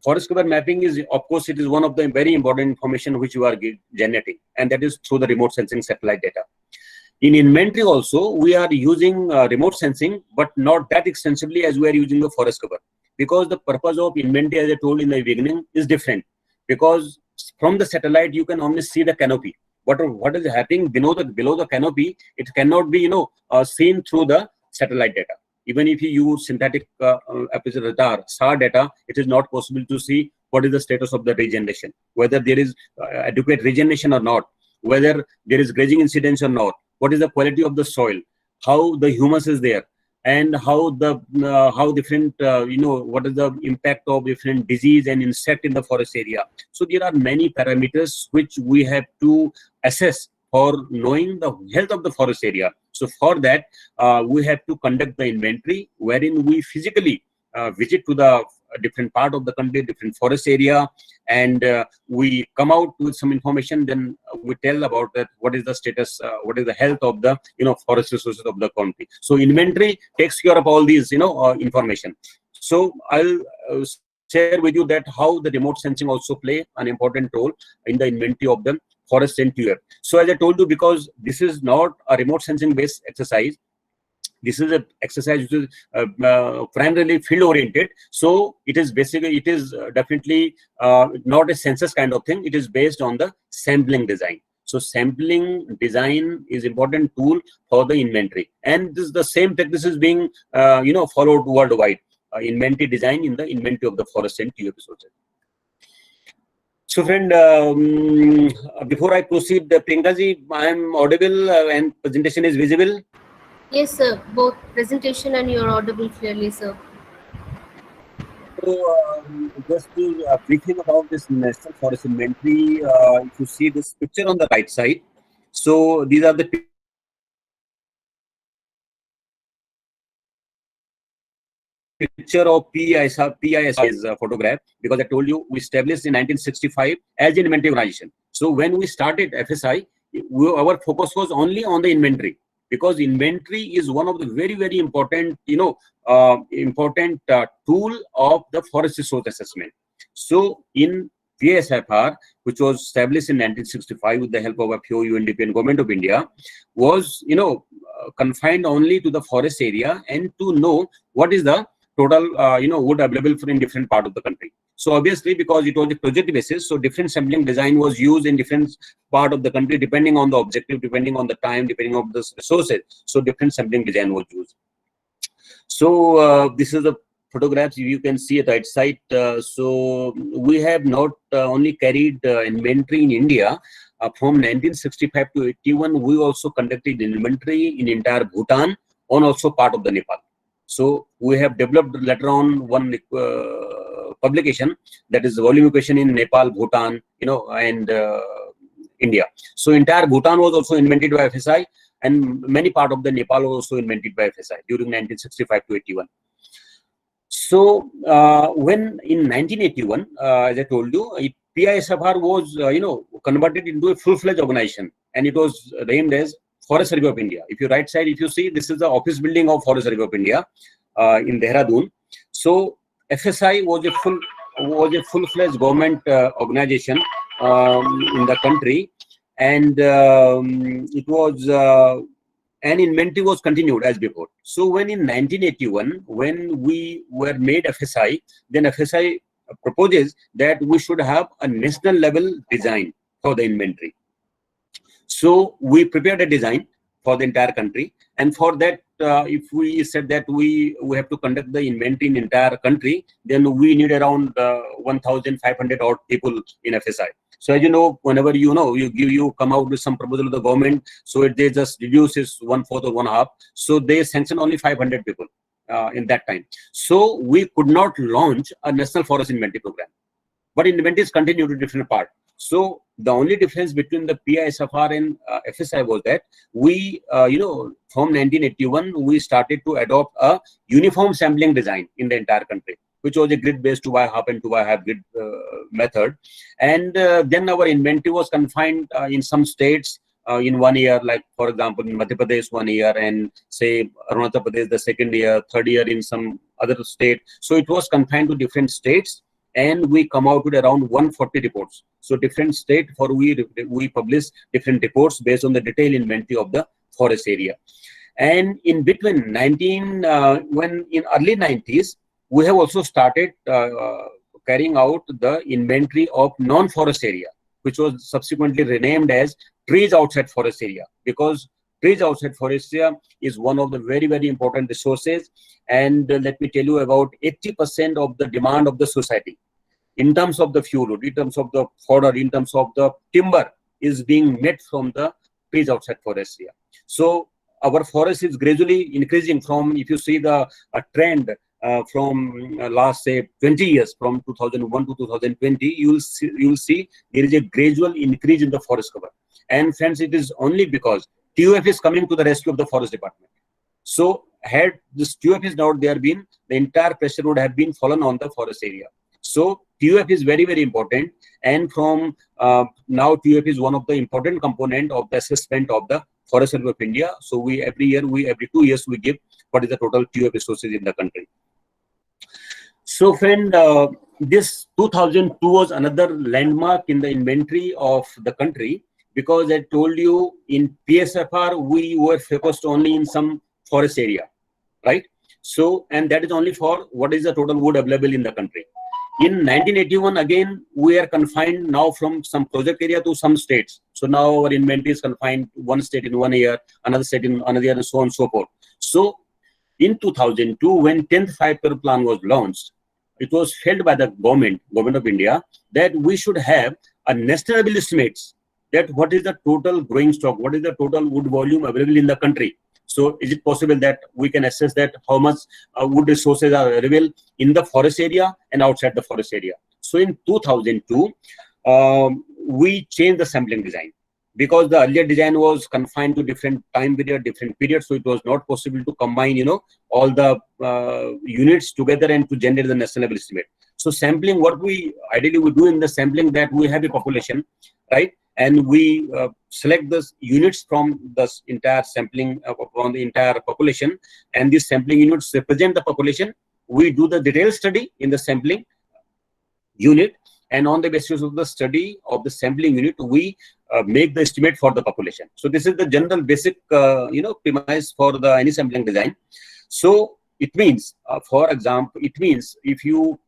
forest cover mapping is, of course, it is one of the very important information which you are generating, and that is through the remote sensing satellite data. In inventory also, we are using remote sensing, but not that extensively as we are using the forest cover, because the purpose of inventory, as I told in the beginning, is different. Because from the satellite, you can only see the canopy. What is happening below the canopy, it cannot be, seen through the satellite data. Even if you use synthetic aperture radar, SAR data, it is not possible to see what is the status of the regeneration, whether there is adequate regeneration or not, whether there is grazing incidence or not, what is the quality of the soil, how the humus is there, and how different, what is the impact of different disease and insect in the forest area. So there are many parameters which we have to assess for knowing the health of the forest area. So for that, we have to conduct the inventory, wherein we physically visit to the different part of the country, different forest area, and we come out with some information. Then we tell about that, what is the status, what is the health of the forest resources of the country. So inventory takes care of all these information. So I'll share with you that how the remote sensing also play an important role in the inventory of the forest in TUF. So as I told you, because this is not a remote sensing based exercise, this is an exercise which is primarily field oriented. So it is basically, it is definitely not a census kind of thing. It is based on the sampling design. So sampling design is important tool for the inventory, and this is the same technique is being followed worldwide. Inventory design in the inventory of the forest and TUF resources. So friend, before I proceed, Priyanka ji, I am audible and presentation is visible. Yes, sir. Both presentation and you're audible clearly, sir. So just to briefing about this national forest inventory, if you see this picture on the right side, so these are the picture of PIS photograph, because I told you we established in 1965 as an inventory organization. So when we started FSI, our focus was only on the inventory, because inventory is one of the very, very important, tool of the forest resource assessment. So in PISFR, which was established in 1965 with the help of a few UNDP and Government of India, was confined only to the forest area and to know what is the total wood available for in different part of the country. So obviously, because it was a project basis, so different sampling design was used in different part of the country, depending on the objective, depending on the time, depending on the resources. So different sampling design was used. So this is the photographs you can see at right side. So we have not only carried inventory in India. From 1965 to 81, we also conducted inventory in entire Bhutan and also part of the Nepal. So we have developed later on one publication, that is volume equation in Nepal, Bhutan, and India. So entire Bhutan was also invented by FSI, and many part of the Nepal was also invented by FSI during 1965 to 81. So when in 1981, as I told you, PISFR was converted into a full-fledged organization, and it was named as Forest Survey of India. If you right side, if you see, this is the office building of Forest Survey of India in Dehradun. So FSI was a full-fledged government organization in the country, and it was an inventory was continued as before. So when in 1981, when we were made FSI, then FSI proposes that we should have a national level design for the inventory. So we prepared a design for the entire country, and for that, if we said that we have to conduct the inventory in entire country, then we need around 1,500 odd people in FSI. So as you know, whenever you come out with some proposal of the government, so they just reduce is 1/4 or 1/2. So they sanction only 500 people in that time. So we could not launch a national forest inventory program, but inventories continue to different part. So The only difference between the PISFR and FSI was that we, from 1981, we started to adopt a uniform sampling design in the entire country, which was a grid-based 2x half and 2x half grid method. And then our inventory was confined in some states in 1 year, like for example, in Madhya Pradesh 1 year, and say Arunachal Pradesh the second year, third year in some other state. So it was confined to different states, and we come out with around 140 reports. So different state for we publish different reports based on the detailed inventory of the forest area. And in between when in early 90s, we have also started carrying out the inventory of non-forest area, which was subsequently renamed as trees outside forest area, because trees outside forest area is one of the very, very important resources. And let me tell you, about 80% of the demand of the society in terms of the fuel wood, in terms of the fodder, in terms of the timber, is being met from the trees outside forest area. So our forest is gradually increasing from, if you see the trend from last say 20 years, from 2001 to 2020, you will see there is a gradual increase in the forest cover. And friends, it is only because TUF is coming to the rescue of the forest department. So had this TUF is not there been, the entire pressure would have been fallen on the forest area. So TUF is very, very important, and from now TUF is one of the important component of the assessment of the Forest Survey of India. So every 2 years we give what is the total TUF resources in the country. So friend, this 2002 was another landmark in the inventory of the country, because I told you in PSFR we were focused only in some forest area, right? So, and that is only for what is the total wood available in the country. In 1981, again, we are confined now from some project area to some states. So now our inventory is confined to one state in 1 year, another state in another year, and so on and so forth. So in 2002, when 10th five-year plan was launched, it was felt by the government of India, that we should have a national level estimates that what is the total growing stock, what is the total wood volume available in the country. So is it possible that we can assess that how much wood resources are available in the forest area and outside the forest area. So in 2002, we changed the sampling design, because the earlier design was confined to different time period, different periods. So it was not possible to combine, all the units together and to generate the national level estimate. So sampling, what we ideally we do in the sampling, that we have a population, right? And we select the units from the entire sampling from the entire population, and these sampling units represent the population. We do the detailed study in the sampling unit, and on the basis of the study of the sampling unit, we make the estimate for the population. So this is the general basic, premise for the any sampling design. So it means, for example, it means if you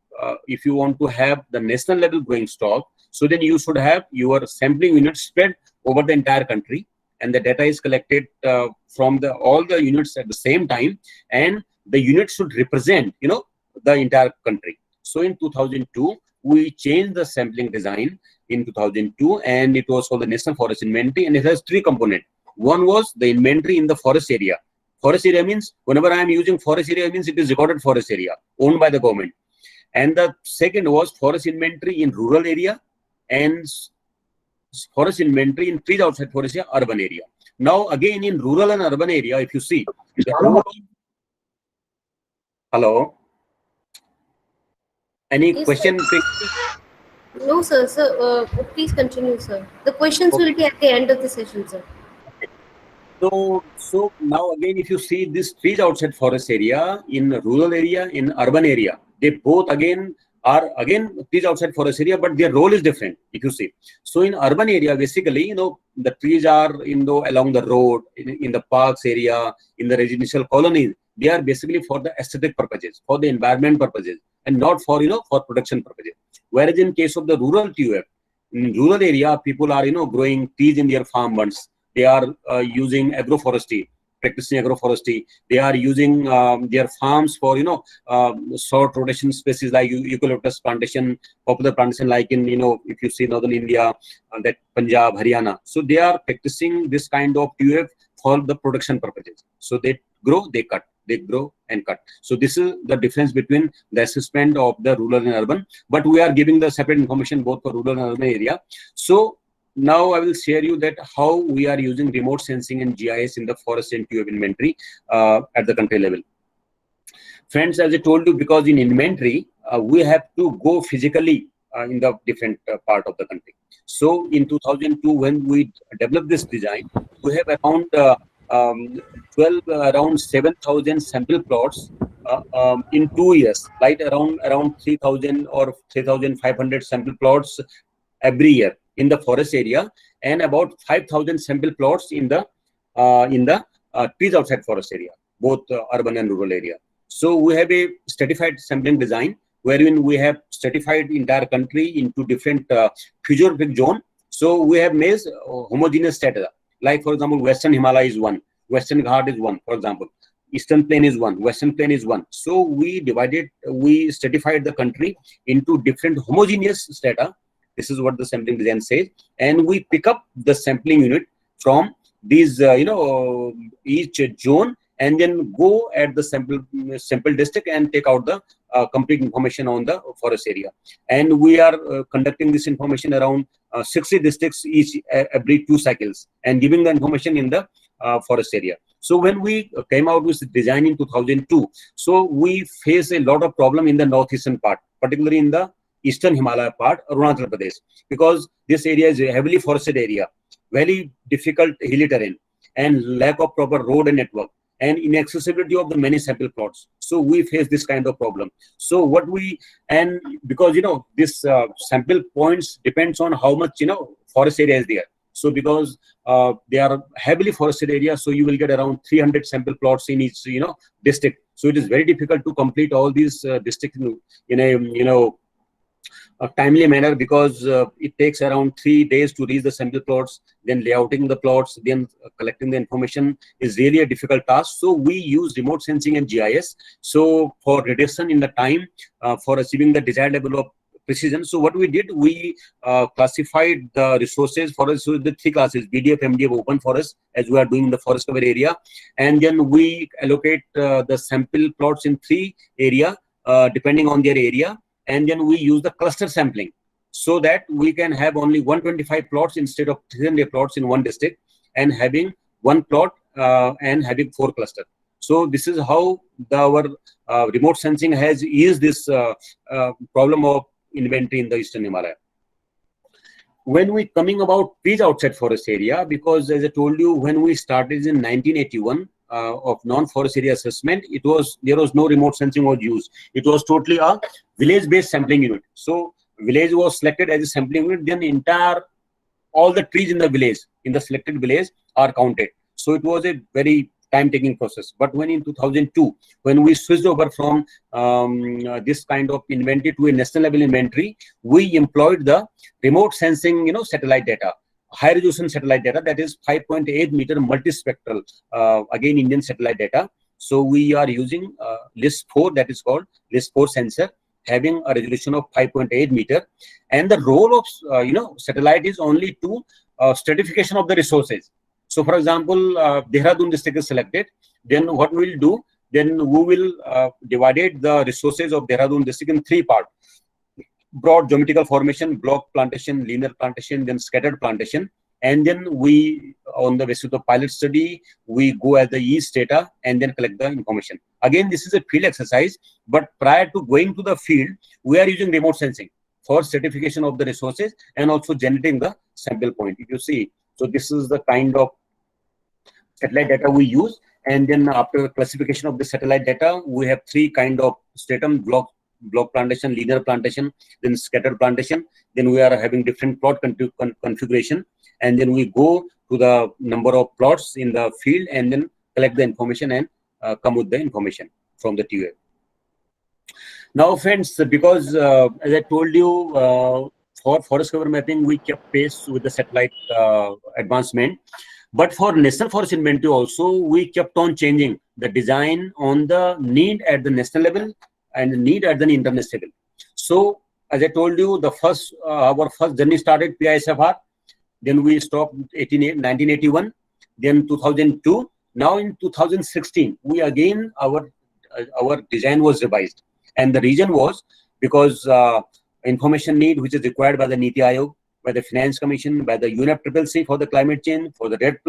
want to have the national level growing stock, so then you should have your sampling units spread over the entire country, and the data is collected from all the units at the same time, and the units should represent, the entire country. So in 2002, we changed the sampling design in 2002, and it was called the National Forest Inventory, and it has 3 components. One was the inventory in the forest area. Forest area means whenever I am using forest area, means it is recorded forest area owned by the government. And the second was forest inventory in rural area, and forest inventory in trees outside forest area, urban area. Now again, in rural and urban area, if you see hello, any Yes, question? No, sir. Sir, please continue, sir. The questions will be at the end of the session, sir. So now again, if you see this trees outside forest area, in rural area, in urban area, they both again are trees outside forest area, but their role is different, if you see. So in urban area, basically, the trees are along the road, in the parks area, in the residential colonies. They are basically for the aesthetic purposes, for the environment purposes, and not for for production purposes. Whereas in case of the rural TUF, in rural area, people are growing trees in their farmlands. They are using agroforestry, practicing agroforestry. They are using their farms for short rotation species like eucalyptus plantation, popular plantation like in if you see northern India, that Punjab, Haryana. So they are practicing this kind of TUF for the production purposes. So they grow, they cut. They grow and cut. So this is the difference between the assessment of the rural and urban. But we are giving the separate information both for rural and urban area. So now I will share you that how we are using remote sensing and GIS in the forest and TUF inventory at the country level. Friends, as I told you, because in inventory, we have to go physically in the different part of the country. So in 2002, when we developed this design, we have around 7,000 sample plots in 2 years, like around 3,000 or 3,500 sample plots every year in the forest area, and about 5,000 sample plots in the trees outside forest area, both urban and rural area. So we have a stratified sampling design wherein we have stratified entire country into different physiographic zone. So we have made homogeneous strata. Like for example, Western Himalaya is one, Western Ghat is one, for example. Eastern Plain is one, Western Plain is one. So we stratified the country into different homogeneous strata. This is what the sampling design says, and we pick up the sampling unit from these, each zone, and then go at the sample district and take out the complete information on the forest area. And we are conducting this information around 60 districts each every 2 cycles, and giving the information in the forest area. So when we came out with the design in 2002, so we face a lot of problem in the northeastern part, particularly in the Eastern Himalaya part, Arunachal Pradesh, because this area is a heavily forested area, very difficult hilly terrain, and lack of proper road and network, and inaccessibility of the many sample plots. So we face this kind of problem. So and because this sample points depends on how much forest area is there. So because they are heavily forested area, so you will get around 300 sample plots in each district. So it is very difficult to complete all these districts in a timely manner, because it takes around 3 days to reach the sample plots, then layouting the plots, then collecting the information is really a difficult task. So we use remote sensing and GIS so for reduction in the time for achieving the desired level of precision. So what we did, we classified the resources for us with the 3 classes: BDF, MDF, open forest, as we are doing in the forest cover area, and then we allocate the sample plots in 3 area depending on their area. And then we use the cluster sampling so that we can have only 125 plots instead of 300 plots in one district, and having 1 plot and having 4 clusters. So this is how our remote sensing has eased this problem of inventory in the Eastern Himalaya. When we coming about trees outside forest area, because as I told you, when we started in 1981, of non-forest area assessment, there was no remote sensing was used. It was totally a village-based sampling unit. So village was selected as a sampling unit, then all the trees in the village, in the selected village, are counted. So it was a very time-taking process. But when in 2002, when we switched over from this kind of inventory to a national level inventory, we employed the remote sensing, satellite data, high resolution satellite data, that is 5.8 meter multispectral, again Indian satellite data. So we are using LIS4, that is called LIS4 sensor, having a resolution of 5.8 meter. And the role of satellite is only to stratification of the resources. So for example, Dehradun district is selected, then what we will do, then we will divide the resources of Dehradun district in 3 parts: broad geometrical formation, block plantation, linear plantation, then scattered plantation. And then we, on the basis of the pilot study, we go as the east data and then collect the information. Again, this is a field exercise, but prior to going to the field, we are using remote sensing for certification of the resources and also generating the sample point. If you see, so this is the kind of satellite data we use. And then after classification of the satellite data, we have 3 kind of stratum: block plantation, linear plantation, then scattered plantation. Then we are having different plot configuration, and then we go to the number of plots in the field and then collect the information and come with the information from the TUF. Now friends, because as I told you, for forest cover mapping, we kept pace with the satellite advancement. But for national forest inventory also, we kept on changing the design on the need at the national level and the need at the international level. So as I told you, our first journey started PISFR, then we stopped 1981, then 2002. Now in 2016, we again, our design was revised. And the reason was because information need which is required by the NITI Aayog, by the Finance Commission, by the UNFCCC for the climate change, for the REDD+,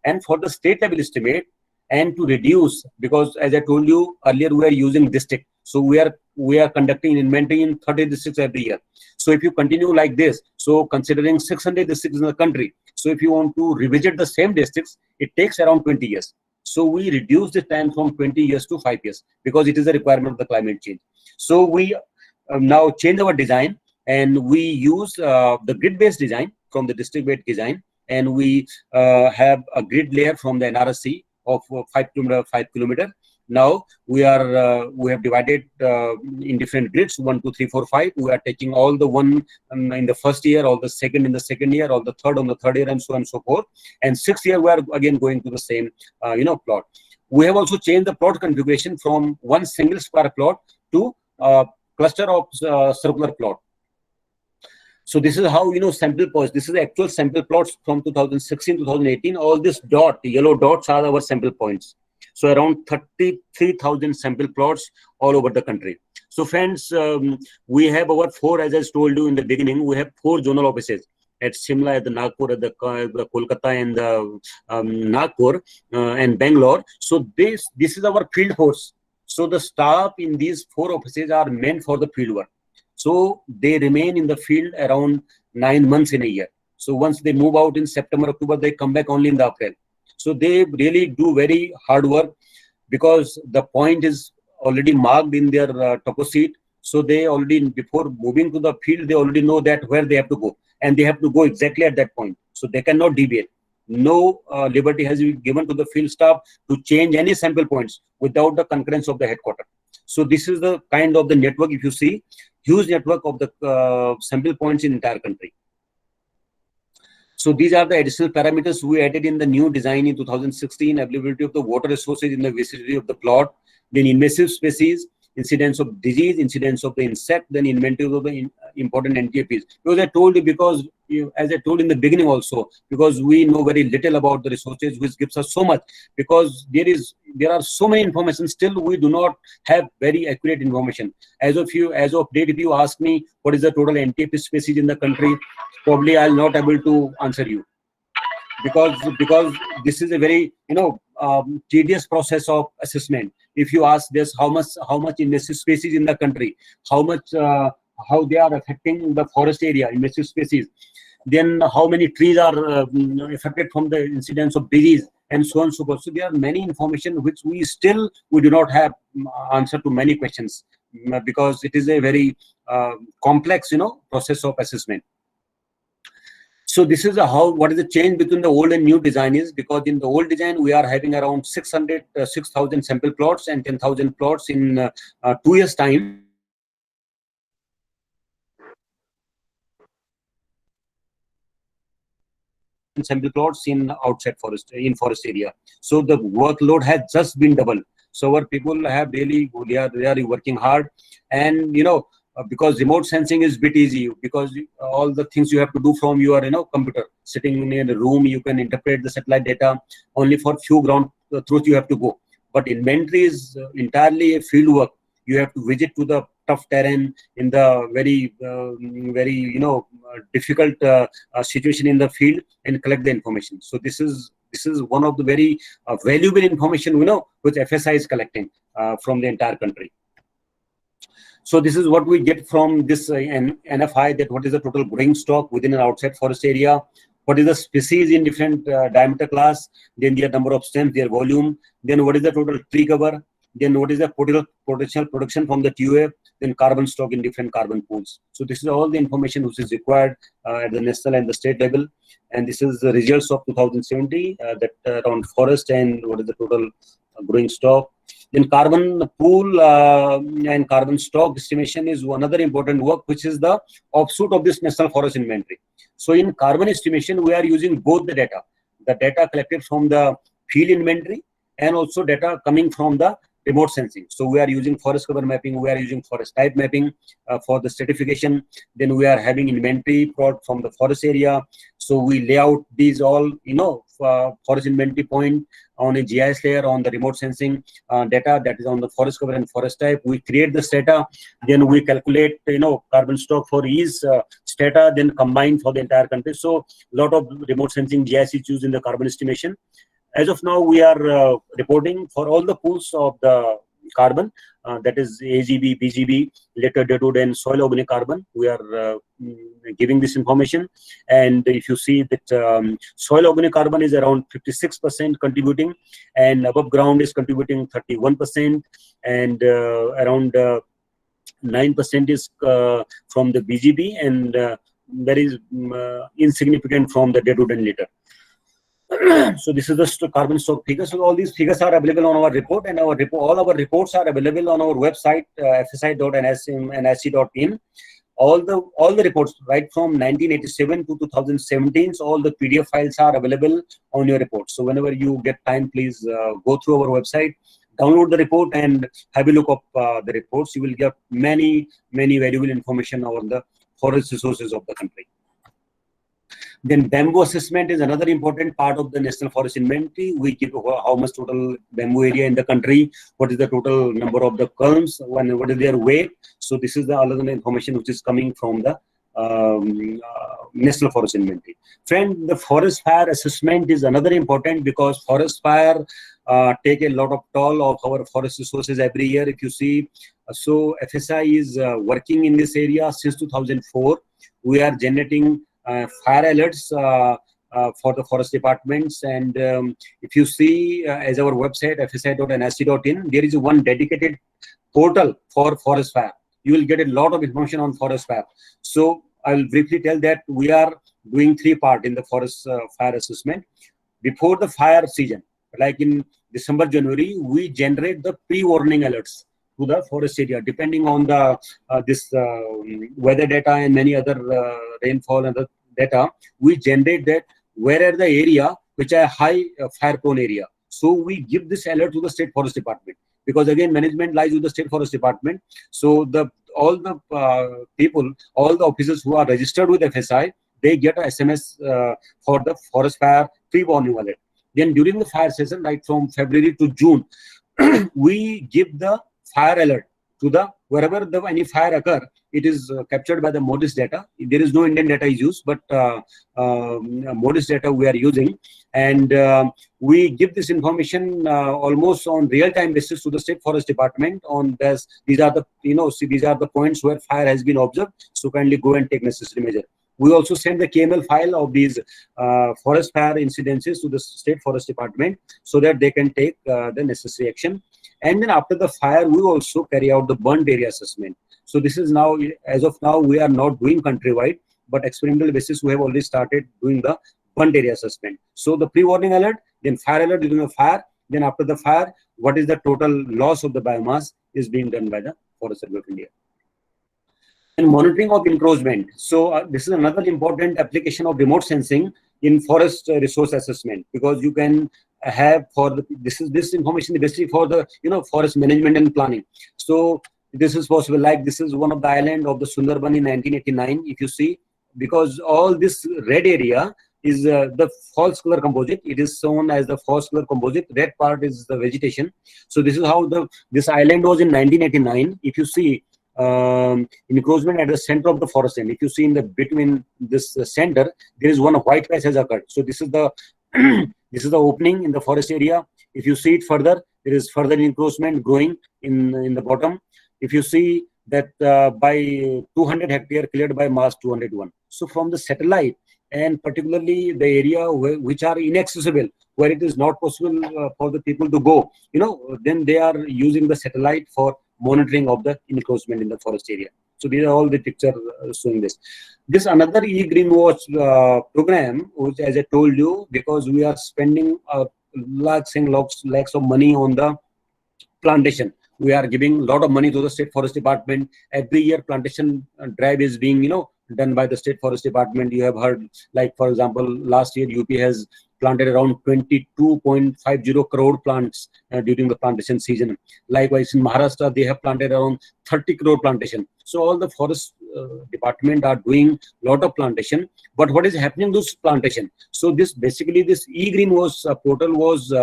and for the state level estimate, and to reduce, because as I told you earlier, we are using district. So we are conducting inventory in 30 districts every year. So if you continue like this, so considering 600 districts in the country, so if you want to revisit the same districts, it takes around 20 years. So we reduce the time from 20 years to 5 years because it is a requirement of the climate change. So we now change our design, and we use the grid-based design from the district-based design, and we have a grid layer from the NRSC of 5 kilometer. Now we have divided in different grids, 1, 2, 3, 4, 5. We are taking all the one in the first year, all the second in the second year, all the third on the third year, and so on and so forth. And sixth year we are again going to the same plot. We have also changed the plot configuration from one single square plot to cluster of circular plot. So this is how sample plots. This is the actual sample plots from 2016, 2018. All this yellow dots are our sample points. So around 33,000 sample plots all over the country. So friends, we have our 4, as I told you in the beginning, we have 4 zonal offices at Shimla, at the Nagpur, at the Kolkata, and the Nagpur and Bangalore. So this is our field force. So the staff in these 4 offices are meant for the field work. So they remain in the field around 9 months in a year. So once they move out in September, October, they come back only in the April. So they really do very hard work because the point is already marked in their topo sheet. So they already, before moving to the field, they already know that where they have to go, and they have to go exactly at that point. So they cannot deviate. No liberty has been given to the field staff to change any sample points without the concurrence of the headquarters. So this is the kind of the network. If you see, huge network of the sample points in entire country. So these are the additional parameters we added in the new design in 2016: availability of the water resources in the vicinity of the plot, then invasive species, incidence of disease, incidence of the insect, then inventory of the important NTFs. Because I told you, as I told in the beginning also, because we know very little about the resources, which gives us so much, because there are so many information, still we do not have very accurate information. As of date, if you ask me what is the total NTF species in the country, probably I'll not able to answer you, because this is a very tedious process of assessment. If you ask this, how much invasive species in the country, how they are affecting the forest area, invasive species, then how many trees are affected from the incidence of disease, and so on and so forth. So there are many information which we do not have answer to many questions, because it is a very complex process of assessment. So this is what is the change between the old and new design is, because in the old design we are having around 6,000 sample plots and 10,000 plots in 2 years time. Sample plots in outside forest, in forest area. So the workload has just been doubled. So our people have really, they are working hard, and because remote sensing is a bit easy, because all the things you have to do from your computer, sitting in a room, you can interpret the satellite data. Only for few ground truth you have to go, but inventory is entirely a field work. You have to visit to the tough terrain in the very difficult situation in the field and collect the information. So this is one of the very valuable information which FSI is collecting from the entire country. So this is what we get from this NFI, that what is the total growing stock within an outside forest area, what is the species in different diameter class, then their number of stems, their volume, then what is the total tree cover, then what is the potential production from the TUF, then carbon stock in different carbon pools. So this is all the information which is required at the national and the state level. And this is the results of 2070, that around forest and what is the total growing stock. Then carbon pool and carbon stock estimation is another important work, which is the offshoot of this national forest inventory. So in carbon estimation, we are using both the data collected from the field inventory and also data coming from the remote sensing. So we are using forest cover mapping, we are using forest type mapping for the stratification. Then we are having inventory plot from the forest area. So we lay out these all, forest inventory point on a GIS layer on the remote sensing data that is on the forest cover and forest type. We create this data, then we calculate, carbon stock for each strata, then combined for the entire country. So a lot of remote sensing GIS is used in the carbon estimation. As of now, we are reporting for all the pools of the carbon, that is AGB, BGB, later dated and soil organic carbon. We are giving this information. And if you see that soil organic carbon is around 56% contributing, and above ground is contributing 31%, and around 9% is from the BGB, and that is insignificant from the dated and later. So this is the carbon stock figure. So all these figures are available on our report, and all our reports are available on our website, fsi.nsc.in. All the reports right from 1987 to 2017, so all the PDF files are available on your report. So whenever you get time, please go through our website, download the report, and have a look up the reports. You will get many valuable information on the forest resources of the country. Then bamboo assessment is another important part of the National Forest Inventory. We give how much total bamboo area in the country, what is the total number of the culms, what is their weight. So this is the other information which is coming from the National Forest Inventory. Friend, the forest fire assessment is another important, because forest fire take a lot of toll of our forest resources every year. If you see, so FSI is working in this area since 2004. We are generating fire alerts for the forest departments, and if you see as our website fsi.nsc.in, there is one dedicated portal for forest fire. You will get a lot of information on forest fire. So I will briefly tell that we are doing 3 parts in the forest fire assessment. Before the fire season, like in December, January, we generate the pre-warning alerts to the forest area, depending on the this weather data and many other rainfall and the data. We generate that where are the area which are high fire prone area. So we give this alert to the State Forest Department, because again management lies with the State Forest Department. So all the people, all the officers who are registered with FSI, they get a SMS for the forest fire pre-warning alert. Then during the fire season, like from February to June, we give the fire alert to the wherever any fire occur. It is captured by the MODIS data. There is no Indian data is used, but MODIS data we are using, and we give this information almost on real-time basis to the State Forest Department. On this, these are the these are the points where fire has been observed. So kindly go and take necessary measure. We also send the KML file of these forest fire incidences to the State Forest Department, so that they can take the necessary action. And then after the fire, we also carry out the burnt area assessment. So this is now, as of now, we are not doing countrywide, but experimental basis, we have already started doing the burnt area assessment. So the pre-warning alert, then fire alert during the fire, then after the fire, what is the total loss of the biomass is being done by the Forest Survey of India. And monitoring of encroachment. So this is another important application of remote sensing in forest resource assessment, because you can have this information basically for the forest management and planning. So this is possible, like this is one of the island of the Sundarban in 1989. If you see, because all this red area is the false color composite. It is shown as the false color composite. Red part is the vegetation. So this is how this island was in 1989. If you see encroachment at the center of the forest end, if you see in the between this center, there is one white patch has occurred. So this is the this is the opening in the forest area. If you see it further, there is further encroachment growing in the bottom. If you see that by 200 hectare cleared by March 201. So from the satellite, and particularly the area which are inaccessible, where it is not possible for the people to go, then they are using the satellite for monitoring of the encroachment in the forest area. So these are all the picture showing this. This another e-Greenwatch program, which, as I told you, because we are spending lakhs of money on the plantation. We are giving a lot of money to the State Forest Department. Every year plantation drive is being done by the State Forest Department. You have heard, like for example, last year UP has planted around 22.50 crore plants during the plantation season. Likewise, in Maharashtra, they have planted around 30 crore plantation. So all the forest department are doing a lot of plantation. But what is happening to this plantation? So this e-Greenwatch portal was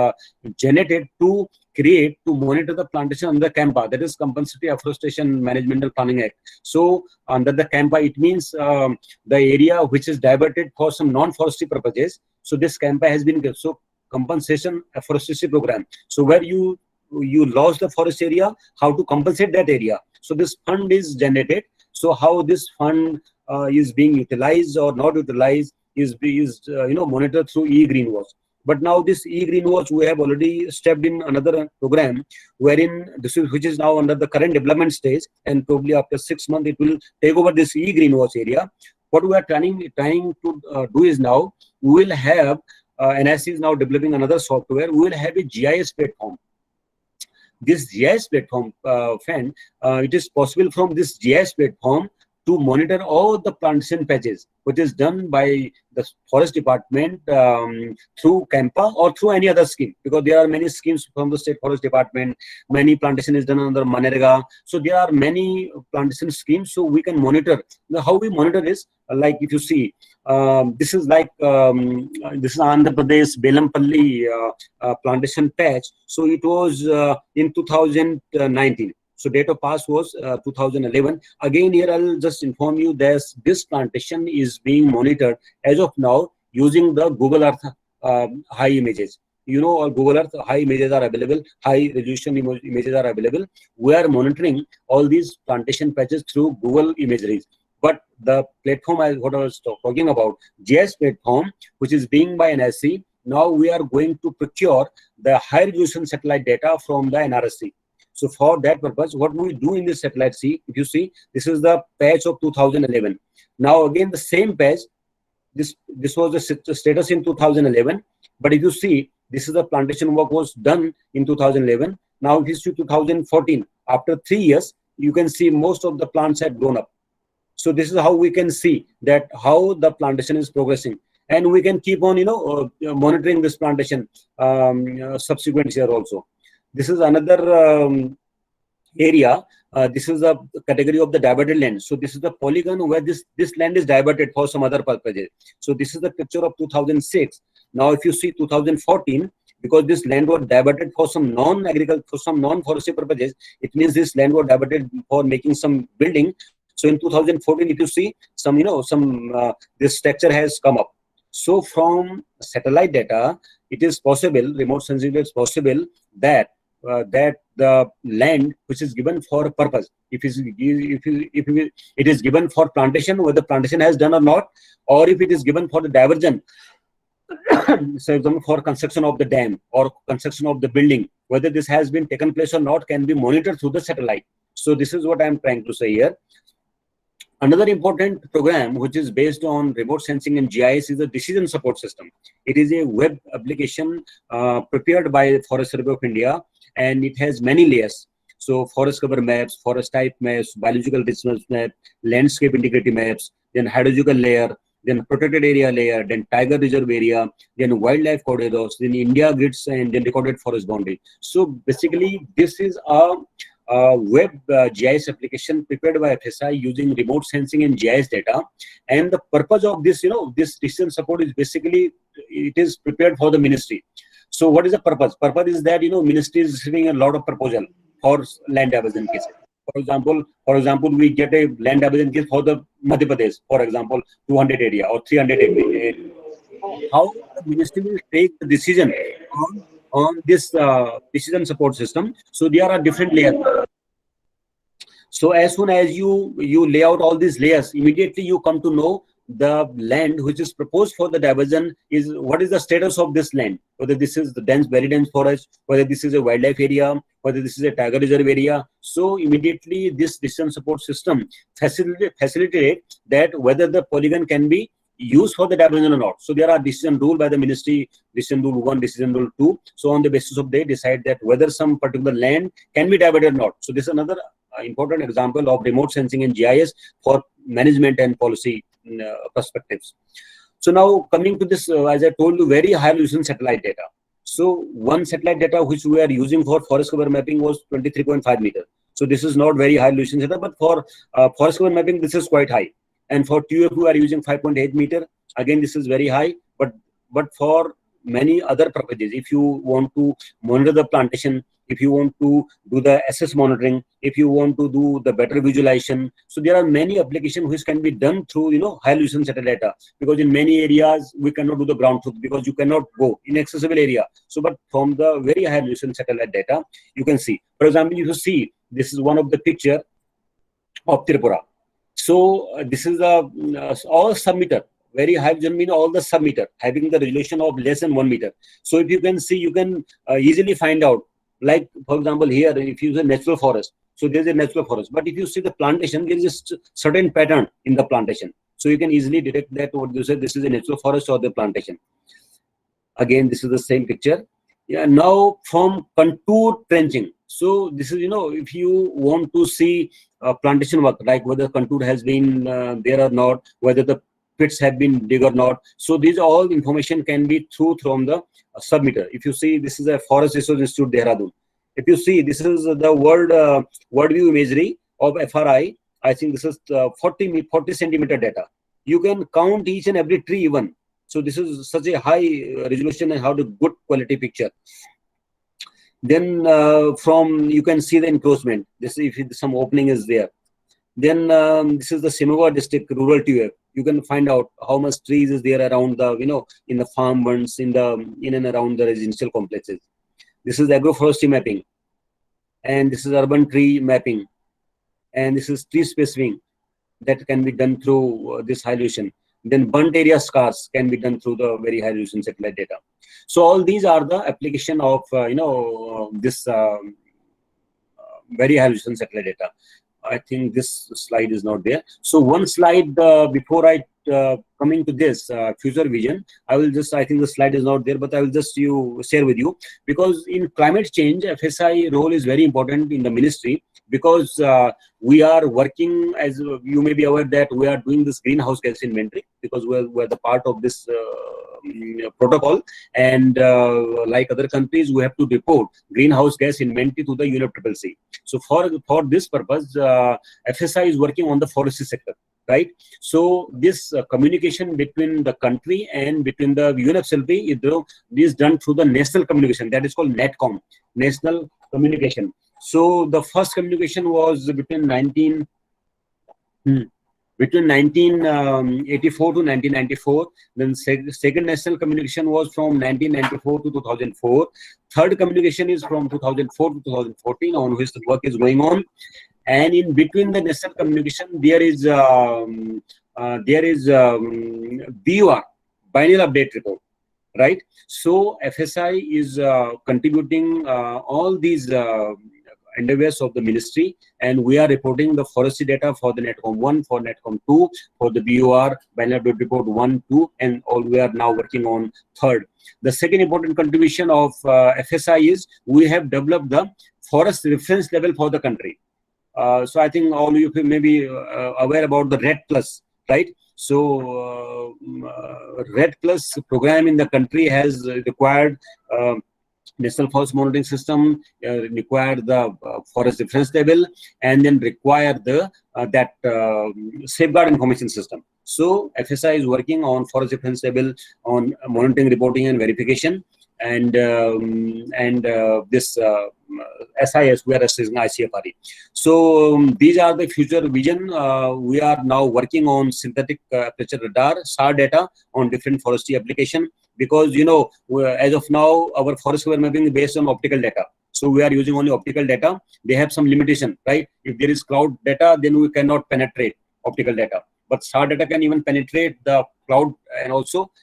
generated to create to monitor the plantation under CAMPA, that is Compensatory Afforestation Management and Planning Act. So under the CAMPA, it means the area which is diverted for some non-forestry purposes. So this CAMPA has been so compensation afforestation program. So where you lost the forest area, how to compensate that area. So this fund is generated. So how this fund is being utilized or not utilized is monitored through e-Greenwatch. But now this e-Greenwatch, we have already stepped in another program wherein which is now under the current development stage, and probably after 6 months it will take over this e-Greenwatch area. What we are trying to do is now we will have NIC is now developing another software. We will have a GIS platform. This GIS platform, it is possible from this GIS platform to monitor all the plantation patches, which is done by the forest department through CAMPA or through any other scheme, because there are many schemes from the state forest department. Many plantation is done under MNREGA. So there are many plantation schemes. So we can monitor. Now, how we monitor is like if you see, this is like this is Andhra Pradesh Belampalli plantation patch. So it was in 2019. So date of pass was 2011. Again, here I'll just inform you that this plantation is being monitored as of now using the Google Earth high images. You know, all Google Earth high images are available, high resolution images are available. We are monitoring all these plantation patches through Google imageries. But the platform, as what I was talking about, GIS platform, which is being by NIC, now we are going to procure the high resolution satellite data from the NRSC. So for that purpose, what we do in this satellite, see, if you see, this is the patch of 2011. Now again, the same patch, this was the status in 2011. But if you see, this is the plantation work was done in 2011. Now it is to 2014. After 3 years, you can see most of the plants had grown up. So this is how we can see that how the plantation is progressing. And we can keep on, monitoring this plantation subsequent year also. This is another area. This is the category of the diverted land. So this is the polygon where this land is diverted for some other purposes. So this is the picture of 2006. Now, if you see 2014, because this land was diverted for some non-agricultural, for some non-forestry purposes, it means this land was diverted for making some building. So in 2014, if you see some, this structure has come up. So from satellite data, it is possible, remote sensing is possible that the land which is given for a purpose, if it is given for plantation, whether plantation has done or not, or if it is given for the diversion, so for construction of the dam or construction of the building, whether this has been taken place or not can be monitored through the satellite. So this is what I am trying to say here. Another important program which is based on remote sensing and GIS is the decision support system. It is a web application prepared by Forest Survey of India, and it has many layers. So forest cover maps, forest type maps, biological richness map, landscape integrity maps, then hydrological layer, then protected area layer, then tiger reserve area, then wildlife corridors, then India grids, and then recorded forest boundary. So basically, this is a web GIS application prepared by FSI using remote sensing and GIS data. And the purpose of this, this decision support is basically, it is prepared for the ministry. So what is the purpose? Purpose is that, ministry is receiving a lot of proposal for land diversion cases. For example, we get a land diversion case for the Madhya Pradesh, for example, 200 area or 300 area. How the ministry will take the decision on this decision support system. So there are different layers. So as soon as you lay out all these layers, immediately you come to know the land which is proposed for the diversion is what is the status of this land, whether this is the very dense forest, whether this is a wildlife area, whether this is a tiger reserve area. So immediately this decision support system facilitate that whether the polygon can be used for the diversion or not. So there are decision rule by the ministry, decision rule 1, decision rule 2. So on the basis of they decide that whether some particular land can be diverted or not. So this is another important example of remote sensing and GIS for management and policy perspectives. So now coming to this, as I told you, very high resolution satellite data. So one satellite data which we are using for forest cover mapping was 23.5 meters. So this is not very high resolution data, but for forest cover mapping, this is quite high. And for TUF, we are using 5.8 meter. Again, this is very high, but for many other purposes, if you want to monitor the plantation, if you want to do the SS monitoring, if you want to do the better visualization. So there are many applications which can be done through, high resolution satellite data, because in many areas we cannot do the ground truth because you cannot go inaccessible area. So, but from the very high resolution satellite data, you can see. For example, if you see, this is one of the picture of Tripura. So this is all submitter. Very high resolution mean all the submitter having the resolution of less than 1 meter. So if you can see, you can easily find out. Like for example, here if you use a natural forest, so there is a natural forest. But if you see the plantation, there is a certain pattern in the plantation. So you can easily detect that what you said, this is a natural forest or the plantation. Again, this is the same picture. Yeah. Now from contour trenching. So this is, if you want to see plantation work, like whether contour has been there or not, whether the pits have been dig or not. So these all information can be from the submitter. If you see, this is a Forest Research Institute, Dehradun. If you see, this is the world view imagery of FRI. I think this is 40 centimeter data. You can count each and every tree even. So this is such a high resolution and how the good quality picture. Then you can see the encroachment. This if some opening is there. Then this is the Shimoga district rural TUF. You can find out how much trees is there around the, in the farm bunds, in and around the residential complexes. This is agroforestry mapping. And this is urban tree mapping. And this is tree spacing that can be done through this high resolution. Then burnt area scars can be done through the very high resolution satellite data. So all these are the application of, this very high resolution satellite data. I think this slide is not there. So one slide before I coming to this future vision, I think the slide is not there, but I will just share with you, because in climate change, FSI role is very important in the ministry, because we are working, as you may be aware, that we are doing this greenhouse gas inventory, because we're the part of this protocol, and like other countries, we have to report greenhouse gas inventory to the UNFCCC. So for this purpose, FSI is working on the forestry sector, right? So this communication between the country and between the UNFCCC is done through the national communication, that is called NATCOM, national communication. So the first communication was between 1984 to 1994. Then second national communication was from 1994 to 2004. Third communication is from 2004 to 2014, on which the work is going on. And in between the national communication, there is BUR, Biennial Update Report, right? So FSI is contributing all these endeavors of the ministry, and we are reporting the forestry data for the NATCOM 1, for NATCOM 2, for the BUR, Biennial Update Report 1, 2, and all we are now working on third. The second important contribution of FSI is we have developed the forest reference level for the country. So I think all of you may be aware about the RED Plus, right? So RED Plus program in the country has required National Forest Monitoring System, required the forest reference level, and then require the safeguard information system. So FSI is working on forest reference level, on monitoring, reporting, and verification, and this SIS, we are assessing ICFRE. So these are the future vision. We are now working on synthetic aperture radar, SAR data on different forestry application, because as of now our forest cover mapping is based on optical data. So we are using only optical data. They have some limitation, right? If there is cloud data, then we cannot penetrate optical data. But SAR data can even penetrate the cloud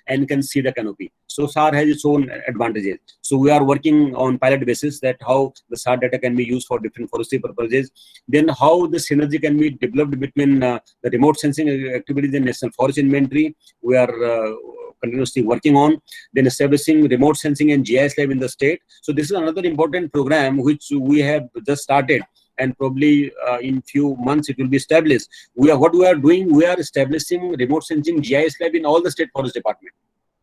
and can see the canopy. So SAR has its own advantages. So we are working on pilot basis that how the SAR data can be used for different forestry purposes. Then how the synergy can be developed between the remote sensing activities and national forest inventory. We are continuously working on. Then establishing remote sensing and GIS lab in the state. So this is another important program which we have just started, and probably in few months it will be established. What we are doing, we are establishing remote sensing GIS lab in all the state forest department,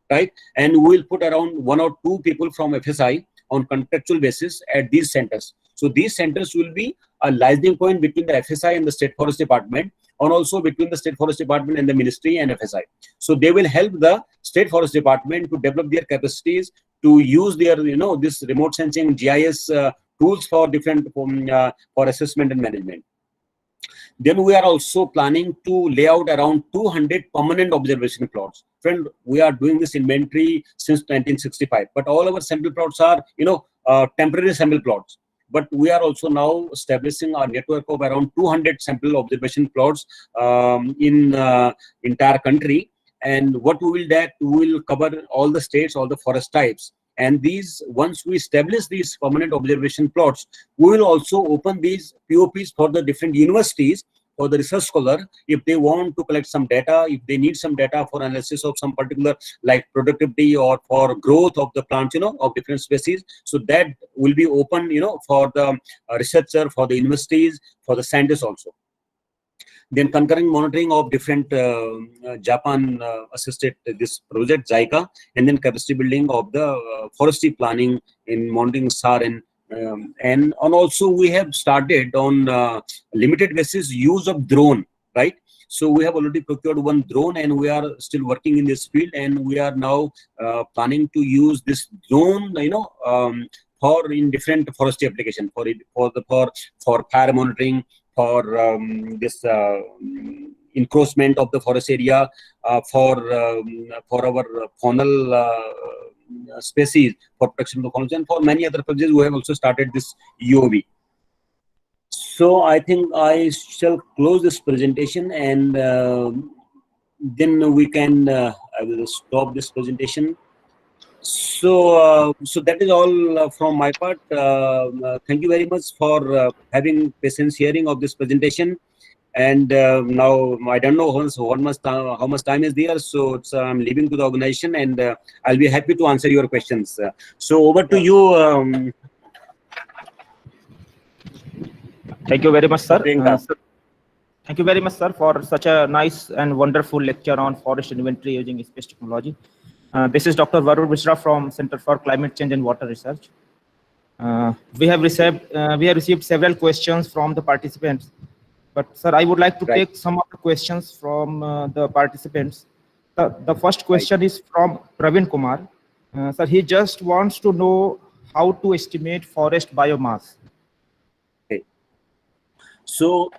right? And we will put around 1 or 2 people from FSI on contractual basis at these centers. So these centers will be a liaising point between the FSI and the state forest department, and also between the state forest department and the ministry and FSI. So they will help the state forest department to develop their capacities to use their, this remote sensing GIS tools for different for assessment and management. Then we are also planning to lay out around 200 permanent observation plots. Friend, we are doing this inventory since 1965, but all our sample plots are, temporary sample plots. But we are also now establishing our network of around 200 sample observation plots in entire country. And what we will that we will cover all the states, all the forest types. And these, once we establish these permanent observation plots, we will also open these POPs for the different universities, for the research scholar, if they want to collect some data, if they need some data for analysis of some particular, like productivity or for growth of the plants, of different species. So that will be open, for the researcher, for the universities, for the scientists also. Then concurrent monitoring of different Japan assisted this project JICA, and then capacity building of the forestry planning in monitoring SAR and also we have started on limited basis use of drone, right? So we have already procured one drone and we are still working in this field, and we are now planning to use this drone, for in different forestry application, for fire monitoring, for this encroachment of the forest area, for our faunal species, for protection of the fauna, and for many other purposes. We have also started this UOV. So I think I shall close this presentation, and then we can I will stop this presentation. So that is all from my part. Thank you very much for having patience hearing of this presentation. And now I don't know how much time is there, so I'm leaving to the organization, and I'll be happy to answer your questions. So over to you. Thank you very much, sir. Sir. Thank you very much, sir, for such a nice and wonderful lecture on forest inventory using space technology. This is Dr. Varun Mishra from Center for Climate Change and Water Research. We have received several questions from the participants. But sir, I would like to take some of the questions from the participants. The first question is from Praveen Kumar. Sir, he just wants to know how to estimate forest biomass. Okay. So,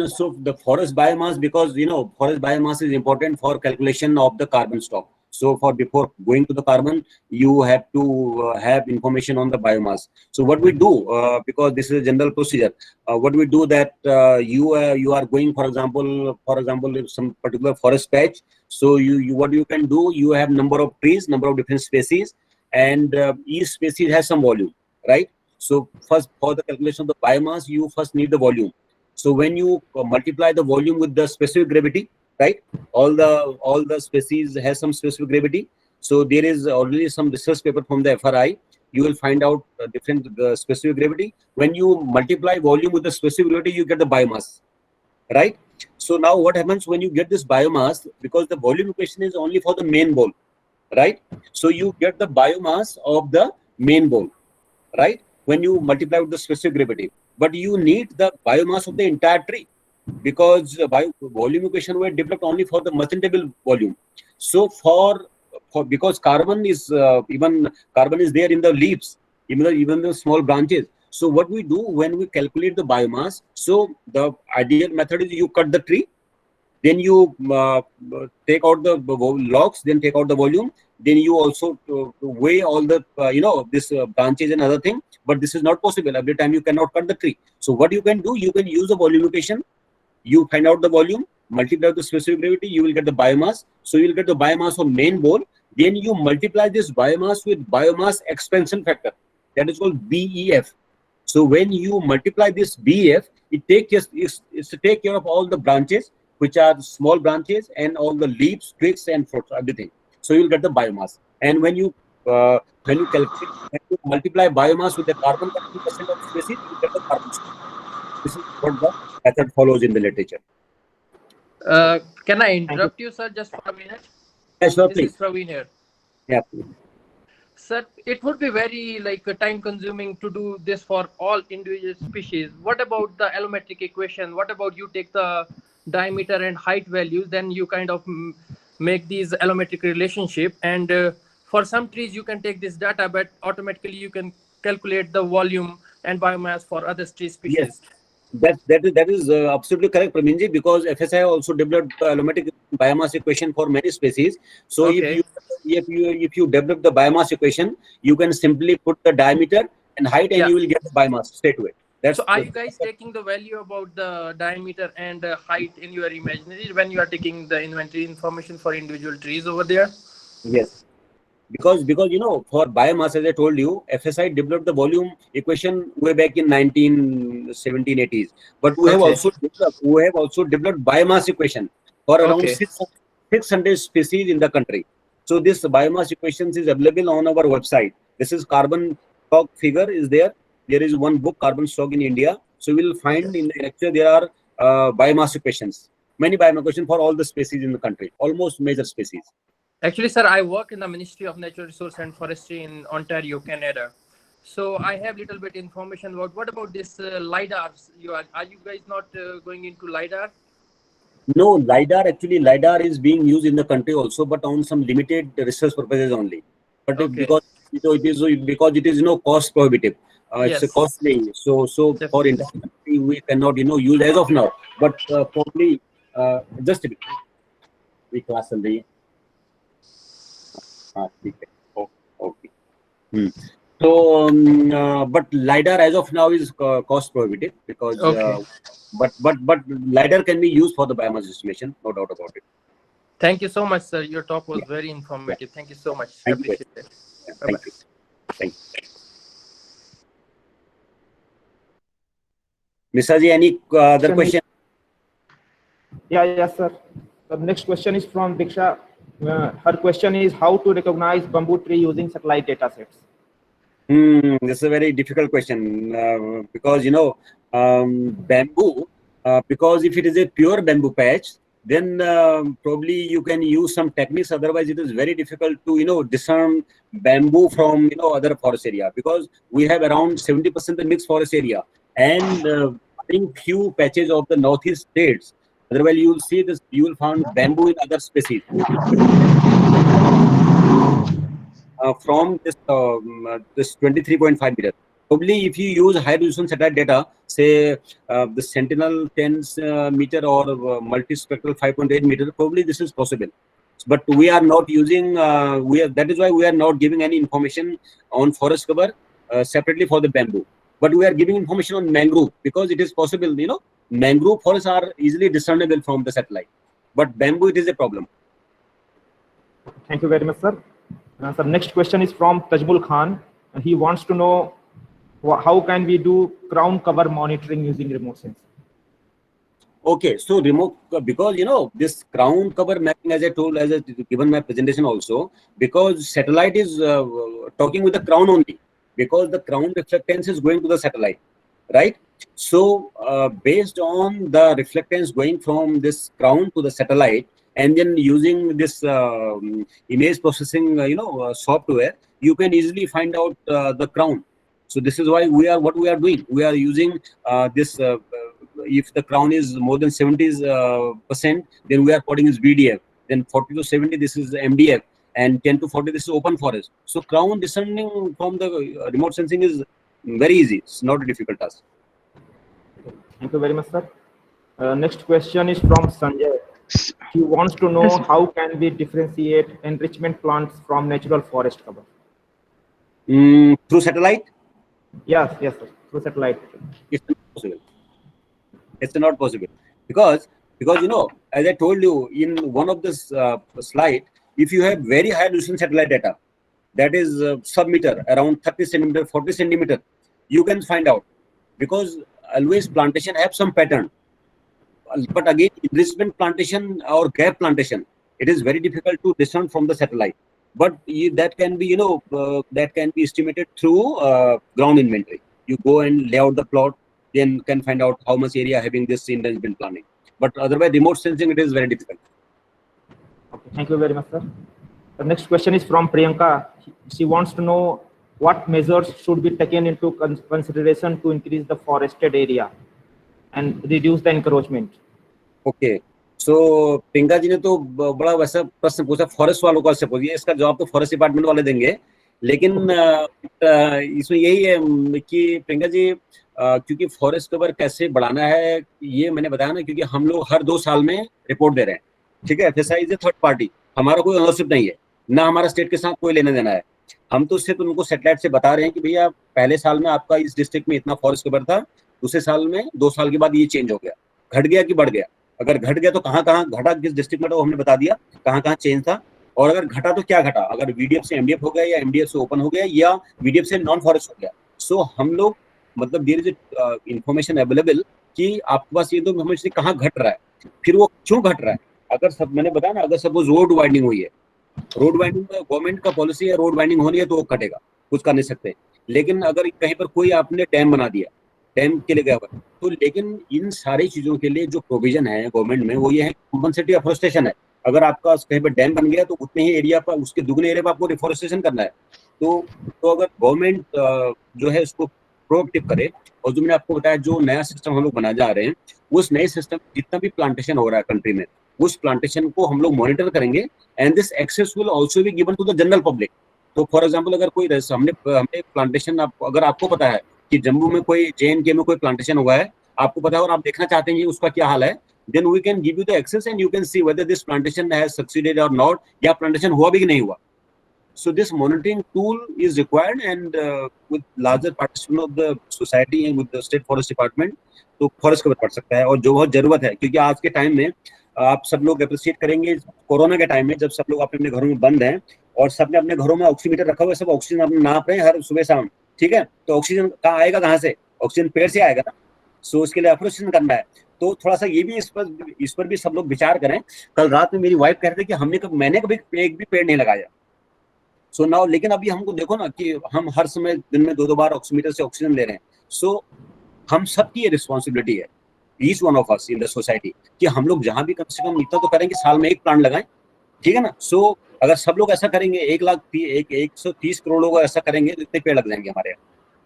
so the forest biomass, because forest biomass is important for calculation of the carbon stock. So before going to the carbon, you have to have information on the biomass. So what we do, because this is a general procedure, what we do that you are going, for example, if some particular forest patch. So what you can do, you have number of trees, number of different species, and each species has some volume, right? So first, for the calculation of the biomass, you first need the volume. So when you multiply the volume with the specific gravity, right? All the species has some specific gravity. So there is already some research paper from the FRI. You will find out different specific gravity. When you multiply volume with the specific gravity, you get the biomass, right? So now what happens when you get this biomass, because the volume equation is only for the main bole, right? So you get the biomass of the main bole, right? When you multiply with the specific gravity, but you need the biomass of the entire tree, because volume equation were developed only for the merchantable volume. So because carbon is there in the leaves, even the small branches. So what we do when we calculate the biomass, so the ideal method is you cut the tree, then you take out the logs, then take out the volume, then you also weigh all the this branches and other thing. But this is not possible. Every time you cannot cut the tree. So what you can do, you can use the volume equation. You find out the volume, multiply the specific gravity, you will get the biomass. So you will get the biomass of main bole. Then you multiply this biomass with biomass expansion factor. That is called BEF. So when you multiply this BEF, it is to take care of all the branches, which are small branches, and all the leaves, twigs, and fruits, everything. So you will get the biomass. And when you multiply biomass with the carbon 30% of species, you get the carbon stock. This is what the method follows in the literature. Can I interrupt you, sir, just for a minute? Yes, sir, This please. is Praveen here. Yeah, please. Sir, it would be very time consuming to do this for all individual species. What about the allometric equation? What about you take the diameter and height values, then you kind of make these allometric relationship, and for some trees you can take this data, but automatically you can calculate the volume and biomass for other tree species. Yes, that is absolutely correct, Praminji, because FSI also developed the allometric biomass equation for many species. So Okay. if you develop the biomass equation, you can simply put the diameter and height, and Yeah. you will get the biomass straight away. So are you guys taking the value about the diameter and height in your imaginary when you are taking the inventory information for individual trees over there? Yes. Because you know, for biomass, as I told you, FSI developed the volume equation way back in 1970s, 80s. But we have Okay. also developed biomass equation for around Okay. 600 species in the country. So this biomass equations is available on our website. This is carbon stock figure is there. There is one book, Carbon Stock in India. So we will find in the lecture there are biomass equations, many biomass equations for all the species in the country, almost major species. Actually, sir, I work in the Ministry of Natural Resource and Forestry in Ontario, Canada. So I have little bit information about what about this LiDARs? Are you guys not going into LiDAR? No, LiDAR is being used in the country also, but on some limited research purposes only. But Okay. because it is cost prohibitive, it's Yes. costly. So for Definitely. industry we cannot use as of now. But probably just a bit. We class on the okay. So, but LiDAR as of now is cost prohibitive because, Okay. but LiDAR can be used for the biomass estimation, no doubt about it. Thank you so much, sir. Your talk was Yeah. very informative. Thank you so much. Thank you. Appreciate it. Yeah, Bye-bye. thank you. Thank you. Misaji, any other question? Yes, sir. The next question is from Diksha. Her question is how to recognize bamboo tree using satellite data sets. This is a very difficult question because bamboo. Because if it is a pure bamboo patch, then probably you can use some techniques. Otherwise, it is very difficult to discern bamboo from other forest area, because we have around 70% the mixed forest area, and I think few patches of the northeast states. Otherwise, you will see this. You will find bamboo in other species. From this 23.5 meters. Probably if you use high resolution satellite data, say the Sentinel 10 meter or multispectral 5.8 meter, probably this is possible. But we are not using. That is why we are not giving any information on forest cover separately for the bamboo. But we are giving information on mangrove, because it is possible. Mangrove forests are easily discernible from the satellite, but bamboo, it is a problem. Thank you very much, sir. Sir, next question is from Tajmul Khan. He wants to know how can we do crown cover monitoring using remote sensing. Okay, so remote, because this crown cover mapping, as I given my presentation also, because satellite is talking with the crown only, because the crown reflectance is going to the satellite, right? So based on the reflectance going from this crown to the satellite, and then using this image processing software, you can easily find out the crown. So this is why what we are doing. We are using this. If the crown is more than 70%, then we are putting is VDF. Then 40 to 70, this is MDF, and 10 to 40, this is open forest. So crown discerning from the remote sensing is very easy. It's not a difficult task. Thank you very much, sir. Next question is from Sanjay. He wants to know how can we differentiate enrichment plants from natural forest cover. Through satellite? Yes, sir. Through satellite. It's not possible. It's not possible because as I told you in one of this slide, if you have very high resolution satellite data, that is sub-meter, around 30 centimeter, 40 centimeter, you can find out, because always plantation have some pattern. But again, enrichment plantation or gap plantation, it is very difficult to discern from the satellite. But that can be, that can be estimated through ground inventory. You go and lay out the plot, then can find out how much area having this enrichment planning. But otherwise, remote sensing, it is very difficult. Okay, thank you very much, sir. The next question is from Priyanka. She wants to know what measures should be taken into consideration to increase the forested area and reduce the encroachment. Okay. So Priyanka ji ने तो बड़ा वैसा प्रश्न पूछा forest वालों का, से पूछिए, इसका जवाब तो फॉरेस्ट डिपार्टमेंट वाले देंगे लेकिन इसमें यही है कि प्रियंका जी, क्योंकि फॉरेस्ट कवर कैसे बढ़ाना है ये मैंने बताया ना, क्योंकि हम लोग हर 2 साल में रिपोर्ट दे रहे हैं, ठीक है। FSI is a third party, हमारा कोई ओनरशिप नहीं है, ना हमारा स्टेट के साथ कोई लेना देना है। हम तो सिर्फ उनको सैटेलाइट से बता रहे हैं कि भैया पहले साल में आपका इस डिस्ट्रिक्ट में इतना फॉरेस्ट कवर था, दूसरे साल में 2 साल के बाद ये चेंज हो गया, घट गया कि बढ़ गया। अगर घट गया तो कहाँ कहाँ घटा, किस डिस्ट्रिक्ट में, तो हमने बता दिया कहाँ कहाँ चेंज था, और अगर घटा तो क्या घटा, अगर वीडीएफ से एमडीएफ हो गया या एमडीएफ से ओपन हो गया या वीडीएफ से नॉन फॉरेस्ट हो गया। सो हम लोग मतलब देयर इज इंफॉर्मेशन अवेलेबल कि आपके पास ये तो इन्फॉर्मेशन कहाँ घट रहा है, फिर वो क्यों घट रहा है। अगर सब मैंने बताया ना, अगर सपोज रोड वाइडनिंग हुई है, रोड वाइडनिंग का गवर्नमेंट का पॉलिसी है, रोड वाइडनिंग होनी है तो वो कटेगा, कुछ कर नहीं सकते। लेकिन अगर कहीं पर कोई आपने डैम बना दिया, डैम के लिए गया हुआ, तो लेकिन इन सारी चीजों के लिए जो प्रोविजन है गवर्नमेंट में वो ये है कंपनसेटरी अफोरेस्टेशन है। अगर आपका कहीं पर डैम बन गया तो उतने ही एरिया पर, उसके दुगने एरिया पर आपको रिफोरेस्टेशन करना है। तो अगर गवर्नमेंट जो है उसको प्रोएक्टिव करे, और जो मैंने आपको बताया जो नया सिस्टम हम लोग बना जा रहे हैं, उस नए सिस्टम जितना भी प्लांटेशन हो रहा है कंट्री में, उस प्लांटेशन को हम लोग मॉनिटर करेंगे, and this access will also be given to the general public. तो फॉर एग्जांपल अगर कोई हमने प्लांटेशन, अगर आपको पता है कि जम्मू में कोई JNK में कोई प्लांटेशन हुआ है, आपको पता है और आप देखना चाहते हैं कि उसका क्या हाल है, then we can give you the access and you can see whether this plantation has succeeded or not, या plantation हुआ भी कि नहीं हुआ। So this monitoring tool is required, and with larger participation of the society and with the state forest department, तो forest cover बढ़ सकता है। और जो बहुत जरूरत है, क्योंकि आज के टाइम में आप सब लोग अप्रिशिएट करेंगे, कोरोना के टाइम में जब सब लोग अपने घरों में बंद हैं और सबने अपने घरों में ऑक्सीमीटर रखा हुआ है, सब ऑक्सीजन अपने नाप रहे हैं हर सुबह शाम, ठीक है। तो ऑक्सीजन कहाँ आएगा, कहाँ से, ऑक्सीजन पेड़ से आएगा ना। सो उसके लिए अफोरेस्टेशन करना है, तो थोड़ा सा ये भी इस पर भी सब लोग विचार करें। कल रात में मेरी वाइफ कह रहे थे कि मैंने कभी एक भी पेड़ नहीं लगाया। सो नाउ, लेकिन अभी हमको देखो ना कि हम हर समय दिन में 2-2 बार ऑक्सीमीटर से ऑक्सीजन ले रहे हैं। सो हम सबकी ये रिस्पॉन्सिबिलिटी है, each one of us in the society, कि हम लोग जहां भी कम से कम इतना तो करेंगे, साल में एक प्लांट लगाएं, ठीक है ना। सो अगर सब लोग ऐसा करेंगे, 130 करोड़ लोग ऐसा करेंगे तो इतने पेड़ लग जाएंगे हमारे यहाँ,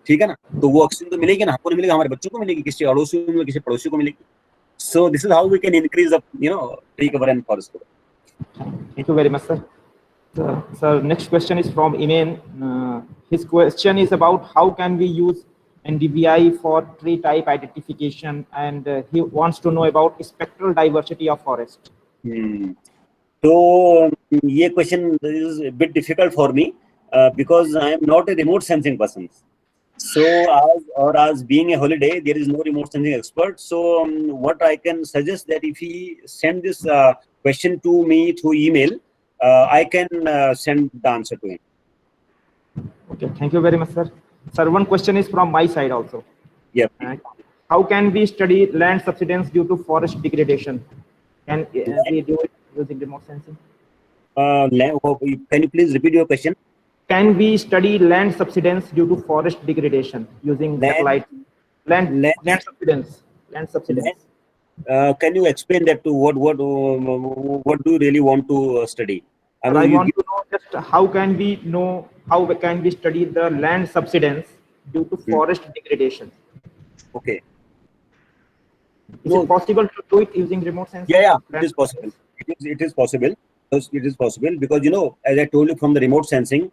ठीक है ना। तो वो ऑक्सीजन तो मिलेगी ना, हमको नहीं मिलेगा, हमारे बच्चों को मिलेगी, किसी अड़ोसी में किसी पड़ोसी को मिलेगी। So this is how we can increase the tree cover and forest cover. Thank you very much, sir. Sir, next question is from Iman. His question is about how can we use NDVI for tree type identification, and he wants to know about spectral diversity of forest. तो ये question is a bit difficult for me because I am not a remote sensing person. So as being a holiday, there is no remote sensing expert. So what I can suggest that if he send this question to me through email, I can send the answer to him. Okay, thank you very much, sir. Sir, one question is from my side also. Yeah. How can we study land subsidence due to forest degradation? Can we do it using remote sensing? Can you please repeat your question? Can we study land subsidence due to forest degradation using satellite? Land subsidence. Land subsidence. Can you explain that to what do you really want to study? I want to know just how can we study the land subsidence due to forest degradation? Okay. Is it possible to do it using remote sensing? Yeah, it is possible. It is possible. It is possible because as I told you, from the remote sensing,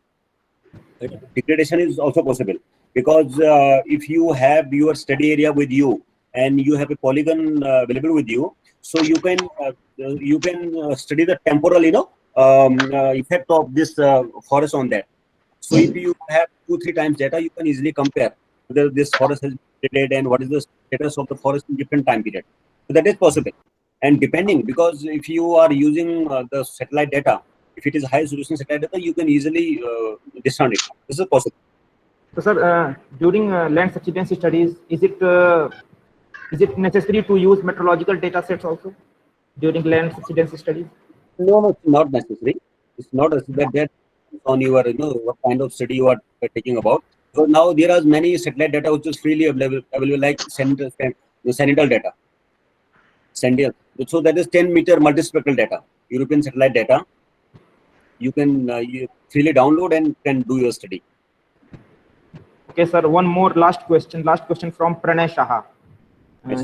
degradation is also possible, because if you have your study area with you and you have a polygon available with you, so you can study the temporal effect of this forest on that. So if you have 2-3 times data, you can easily compare whether this forest has degraded and what is the status of the forest in different time period. So that is possible. And depending, because if you are using the satellite data, if it is high resolution satellite data, you can easily discern it. This is possible. So, sir, during land subsidence studies, is it necessary to use meteorological data sets also during land subsidence studies? No, it's not necessary. It's not necessary. That on your what kind of study you are taking about. So now there are many satellite data which is freely available like Sentinel data. Sentinel. So that is 10-meter multispectral data, European satellite data. You can freely download and can do your study. Okay, sir. One more last question from Pranay Shaha.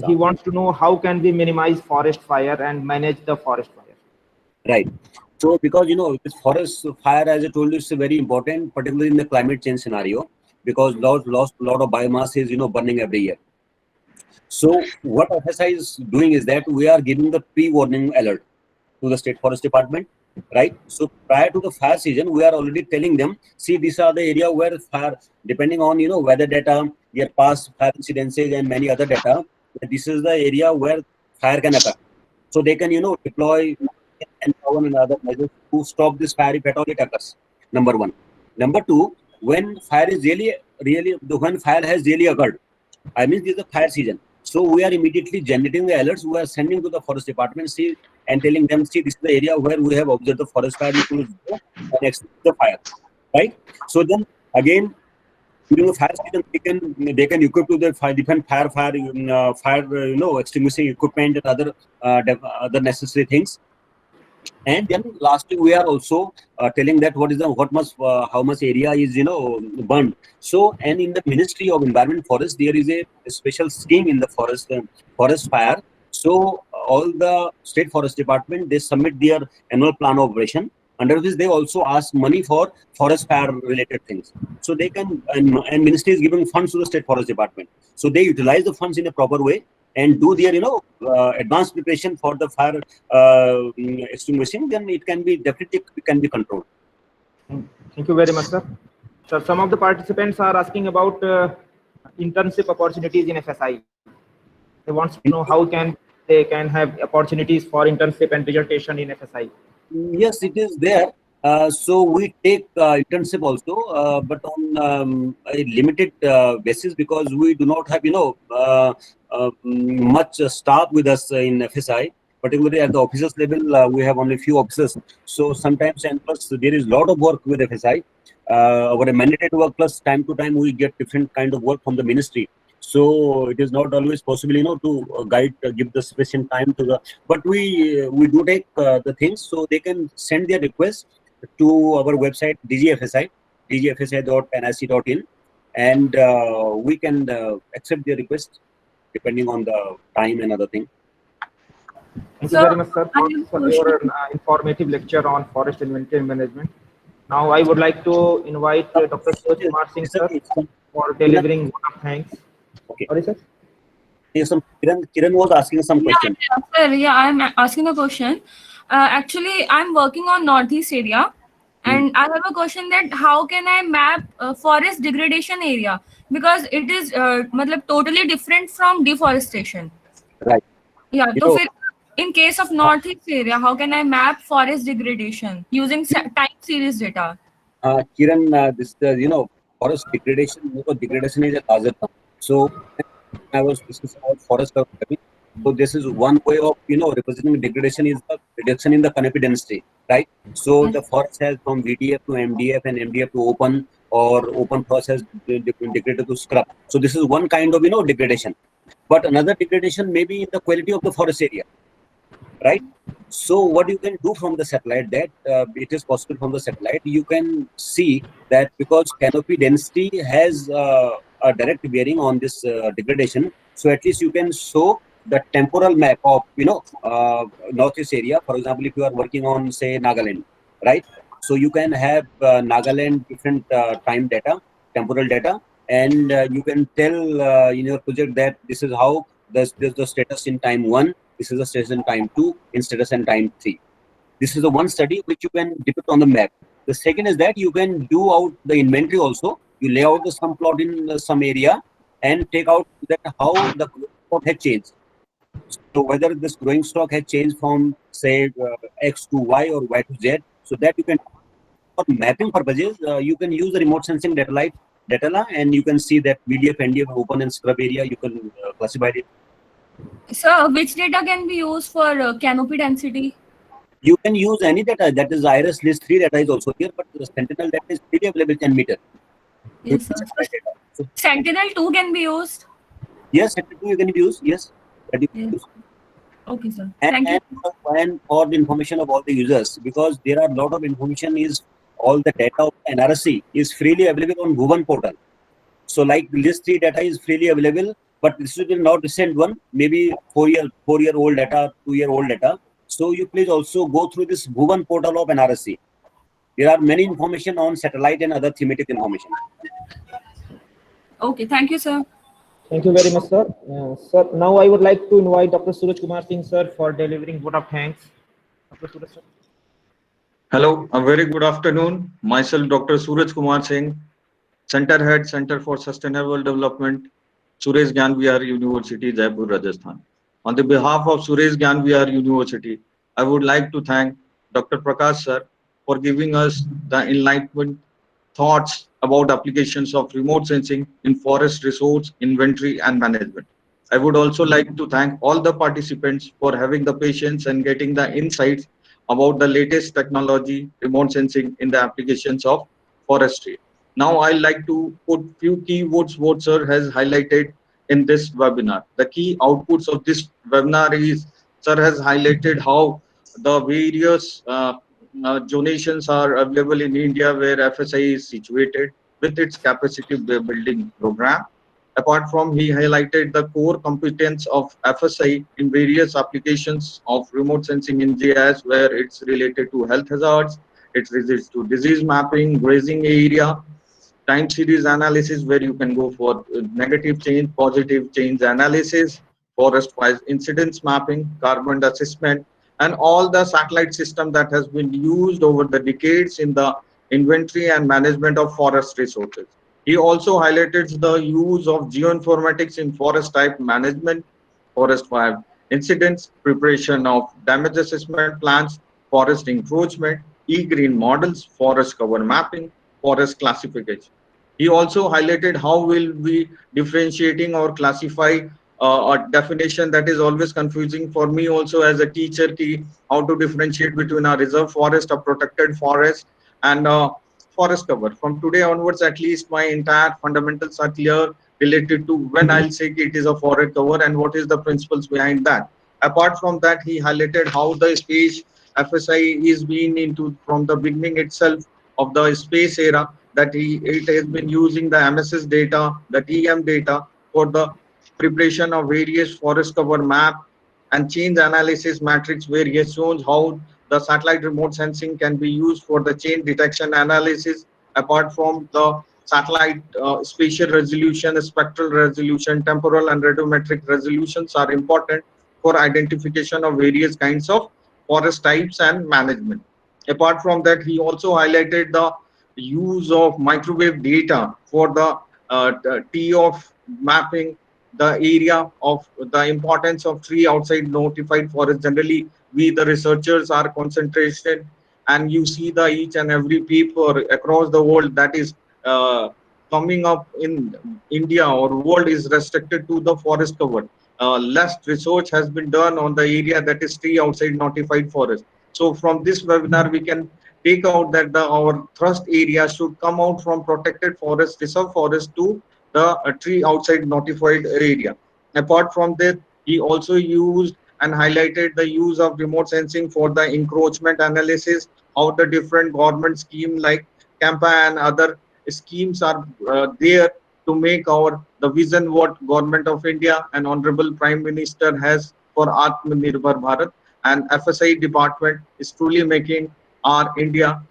He wants to know how can we minimize forest fire and manage the forest fire. Right. So because this forest fire, as I told you, is very important, particularly in the climate change scenario, because lot of biomass is burning every year. So what FSI is doing is that we are giving the pre-warning alert to the State Forest Department, right? So prior to the fire season, we are already telling them, see, these are the area where fire, depending on weather data, their past fire incidences and many other data, this is the area where fire can occur. So they can deploy and other measures to stop this fire if at all it occurs. Number one. Number two, when fire is when fire has really occurred, I mean, this is the fire season. So we are immediately generating the alerts. We are sending to the forest department, see, and telling them, see, this is the area where we have observed the forest fire. You could go and extinguish the fire, right? So then again, during the fire season, they can equip to the different fire extinguishing equipment and other necessary things. And then lastly, we are also telling that how much area is burned. So, and in the Ministry of Environment Forest, there is a special scheme in the forest fire. So all the State Forest Department, they submit their annual plan of operation, under which they also ask money for forest fire related things. So they can, and Ministry is giving funds to the State Forest Department. So they utilize the funds in a proper way and do their advanced preparation for the fire extinguishing, then it can be definitely controlled. Thank you very much, sir. So some of the participants are asking about internship opportunities in FSI. They want to know how they can have opportunities for internship and dissertation in FSI. Yes, it is there. So we take internship also, but on a limited basis, because we do not have much staff with us in FSI. Particularly at the officers level, we have only few officers. So sometimes, and plus there is a lot of work with FSI. Our mandated work, plus time to time we get different kind of work from the ministry. So it is not always possible, to give the sufficient time to the. But we do take the things, so they can send their request to our website DGFSI, dgfsi.nic.in, and we can accept their request depending on the time and other thing. Thank you very much, sir, for your informative lecture on forest inventory and management. Now I would like to invite Dr. Suraj Kumar Singh, sir, for delivering one of thanks. Okay. Sorry, sir. Yes, Kiran was asking some question. Sir, yeah, I'm asking a question. Actually, I'm working on Northeast area, and I have a question that how can I map forest degradation area, because it is totally different from deforestation. Right. Yeah. So in case of Northeast area, how can I map forest degradation using time series data? Kiran, this forest degradation. Degradation is a larger term. So I was discussing about forest cover. So this is one way of representing degradation is the reduction in the canopy density, right? So the forest has from VDF to MDF and MDF to open, or open forest has degraded to scrub. So this is one kind of degradation. But another degradation may be in the quality of the forest area, right? So what you can do from the satellite, that it is possible from the satellite, you can see that because canopy density has a direct bearing on this degradation. So at least you can show the temporal map of northeast area. For example, if you are working on say Nagaland, right? So you can have Nagaland different time data, temporal data, and you can tell in your project that this is how this the status in time 1, this is the status in time 2, in status in time 3. This is the one study which you can depict on the map. The second is that you can do out the inventory also. You lay out the some plot in some area and take out that how the plot had changed. So whether this growing stock has changed from say X to Y or Y to Z, so that you can, for mapping purposes, you can use the remote sensing data and you can see that VDF, NDF, open and scrub area, you can classify it. So which data can be used for canopy density? You can use any data, that is IRIS list 3 data is also here, but the Sentinel data is freely available 10 meter. Yes, sir. So Sentinel-2 can be used? Yes, Sentinel-2 you can use, yes. That you can use. Okay, sir. Thank you. And for the information of all the users, because there are a lot of information is, all the data of NRC is freely available on Bhuvan portal. So like list 3 data is freely available, but this is not recent one, maybe 4-year old data, 2-year old data. So you please also go through this Bhuvan portal of NRSC. There are many information on satellite and other thematic information. Okay, thank you, sir. Thank you very much, sir. Sir, now I would like to invite Dr. Suraj Kumar Singh, sir, for delivering vote of thanks. Dr. Suraj, sir. Hello, a very good afternoon. Myself, Dr. Suraj Kumar Singh, Center Head, Center for Sustainable Development, Suresh Gyan Vihar University, Jaipur, Rajasthan. On the behalf of Suresh Gyan Vihar University, I would like to thank Dr. Prakash sir for giving us the enlightenment thoughts about applications of remote sensing in forest resource inventory and management. I would also like to thank all the participants for having the patience and getting the insights about the latest technology, remote sensing in the applications of forestry. Now I like to put few keywords what sir has highlighted in this webinar. The key outputs of this webinar is sir has highlighted how the various donations are available in India where FSI is situated with its capacity building program. Apart from, he highlighted the core competence of FSI in various applications of remote sensing in GIS, where it's related to health hazards, it's related to disease mapping, grazing area, time series analysis, where you can go for negative change, positive change analysis, forest wise incidence mapping, carbon assessment, and all the satellite system that has been used over the decades in the inventory and management of forest resources. He also highlighted the use of geoinformatics in forest type management, forest fire incidents, preparation of damage assessment plans, forest encroachment, e-green models, forest cover mapping, forest classification. He also highlighted how will we differentiating or classify a definition that is always confusing for me also as a teacher, how to differentiate between a reserve forest, a protected forest, and forest cover. From today onwards, at least my entire fundamentals are clear related to when I'll say it is a forest cover and what is the principles behind that. Apart from that, he highlighted how the space FSI is being into from the beginning itself of the space era, that it has been using the MSS data, the TM data for the preparation of various forest cover map and change analysis matrix, where he has shown how the satellite remote sensing can be used for the change detection analysis. Apart from the satellite spatial resolution, spectral resolution, temporal and radiometric resolutions are important for identification of various kinds of forest types and management. Apart from that, he also highlighted the use of microwave data for the T of mapping the area of the importance of tree outside notified forest. Generally, we the researchers are concentrated, and you see the each and every paper across the world that is coming up in India or world is restricted to the forest cover. Less research has been done on the area that is tree outside notified forest. So from this webinar, we can take out that our thrust area should come out from protected forest, reserve forest to the tree outside notified area. Apart from that, he also used and highlighted the use of remote sensing for the encroachment analysis, how the different government scheme like CAMPA and other schemes are there to make our the vision what government of India and Honorable Prime Minister has for Atmanirbhar Bharat, and FSI department is truly making our India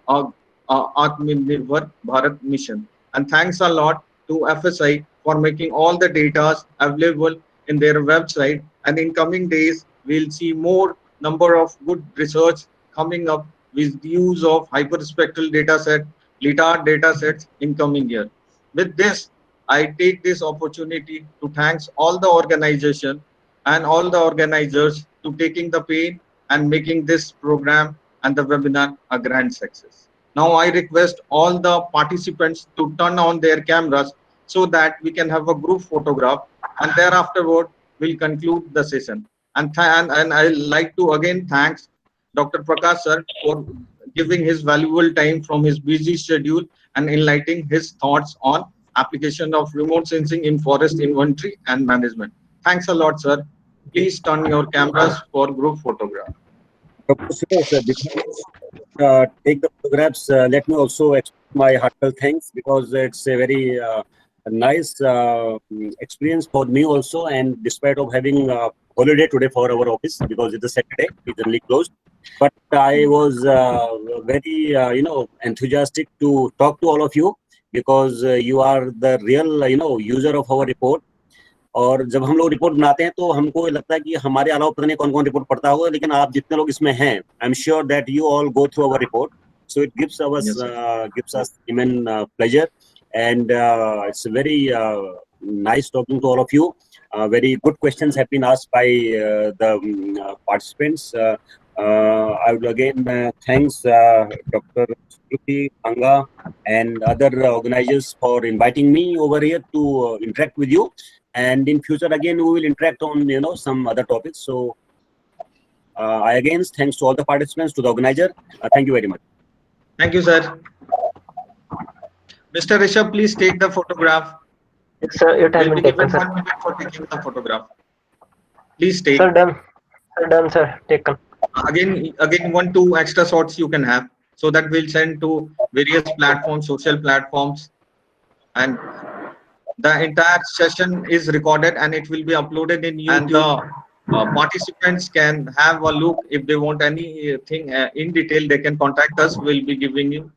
Atmanirbhar Bharat mission. And thanks a lot to FSI for making all the data available in their website. And in coming days, we'll see more number of good research coming up with the use of hyperspectral data set, LIDAR data sets in coming year. With this, I take this opportunity to thank all the organization and all the organizers to taking the pain and making this program and the webinar a grand success. Now I request all the participants to turn on their cameras so that we can have a group photograph, and thereafter we'll conclude the session. And I like to again thanks Dr. Prakash sir for giving his valuable time from his busy schedule and enlightening his thoughts on application of remote sensing in forest inventory and management. Thanks a lot, sir. Please turn your cameras for group photograph. Dr. Suresh, before take the photographs, let me also express my heartfelt thanks, because it's a very a nice experience for me also. And despite of having a holiday today for our office because it's a Saturday, it's generally closed. But I was very, enthusiastic to talk to all of you because you are the real, user of our report. और जब हम लोग report बनाते हैं तो हमको लगता है कि हमारे अलावा पता नहीं कौन कौन रिपोर्ट पढ़ता होगा, लेकिन आप जितने लोग इसमें हैं, I am sure that you all go through our report, so it gives us immense pleasure, and it's very nice talking to all of you. Very good questions have been asked by the participants. I would again thanks Dr. Shruti Anga and other organizers for inviting me over here to interact with you. And in future, again, we will interact on, some other topics. So I again thanks to all the participants, to the organizer. Thank you very much. Thank you, sir. Mr. Rishabh, please take the photograph. Sir, your time Will will be taken, given sir. 1 minute for taking the photograph. Please take. Sir, done. Sir, done, sir. Taken. Again, 1-2 extra shots you can have, so that we'll send to various platforms, social platforms, and the entire session is recorded and it will be uploaded in YouTube. And the participants can have a look. If they want anything in detail, they can contact us. We'll be giving you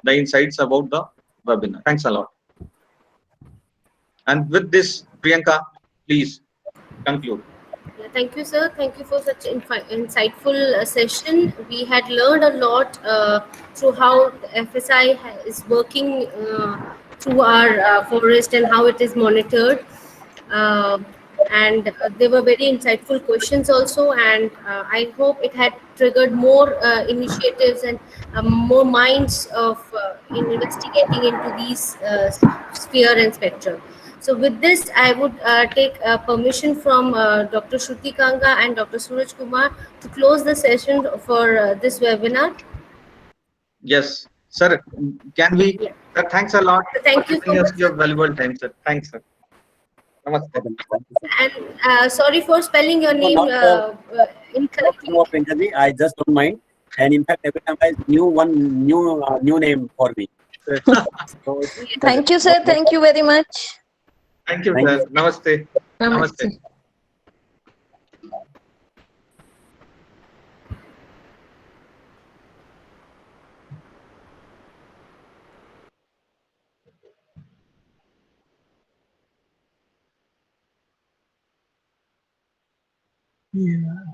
the insights about the webinar. Thanks a lot. And with this, Priyanka, please conclude. Yeah, thank you, sir. Thank you for such insightful session. We had learned a lot through how the FSI is working through our forest and how it is monitored. And they were very insightful questions also. And I hope it had triggered more initiatives and more minds of in investigating into these sphere and spectrum. So with this, I would take permission from Dr. Shruti Kanga and Dr. Suraj Kumar to close the session for this webinar. Yes, sir. Can we? Yeah. Sir, thanks a lot Thank for you so giving us much, your sir. valuable time, sir. Thanks, sir. Namaste. And sorry for spelling your name incorrectly. No, Priyanka, I just don't mind. And in fact, every time I knew one new name for me. So Thank you, sir. Thank you very much. Thank you, Thank sir. you. Namaste. Namaste. Yeah.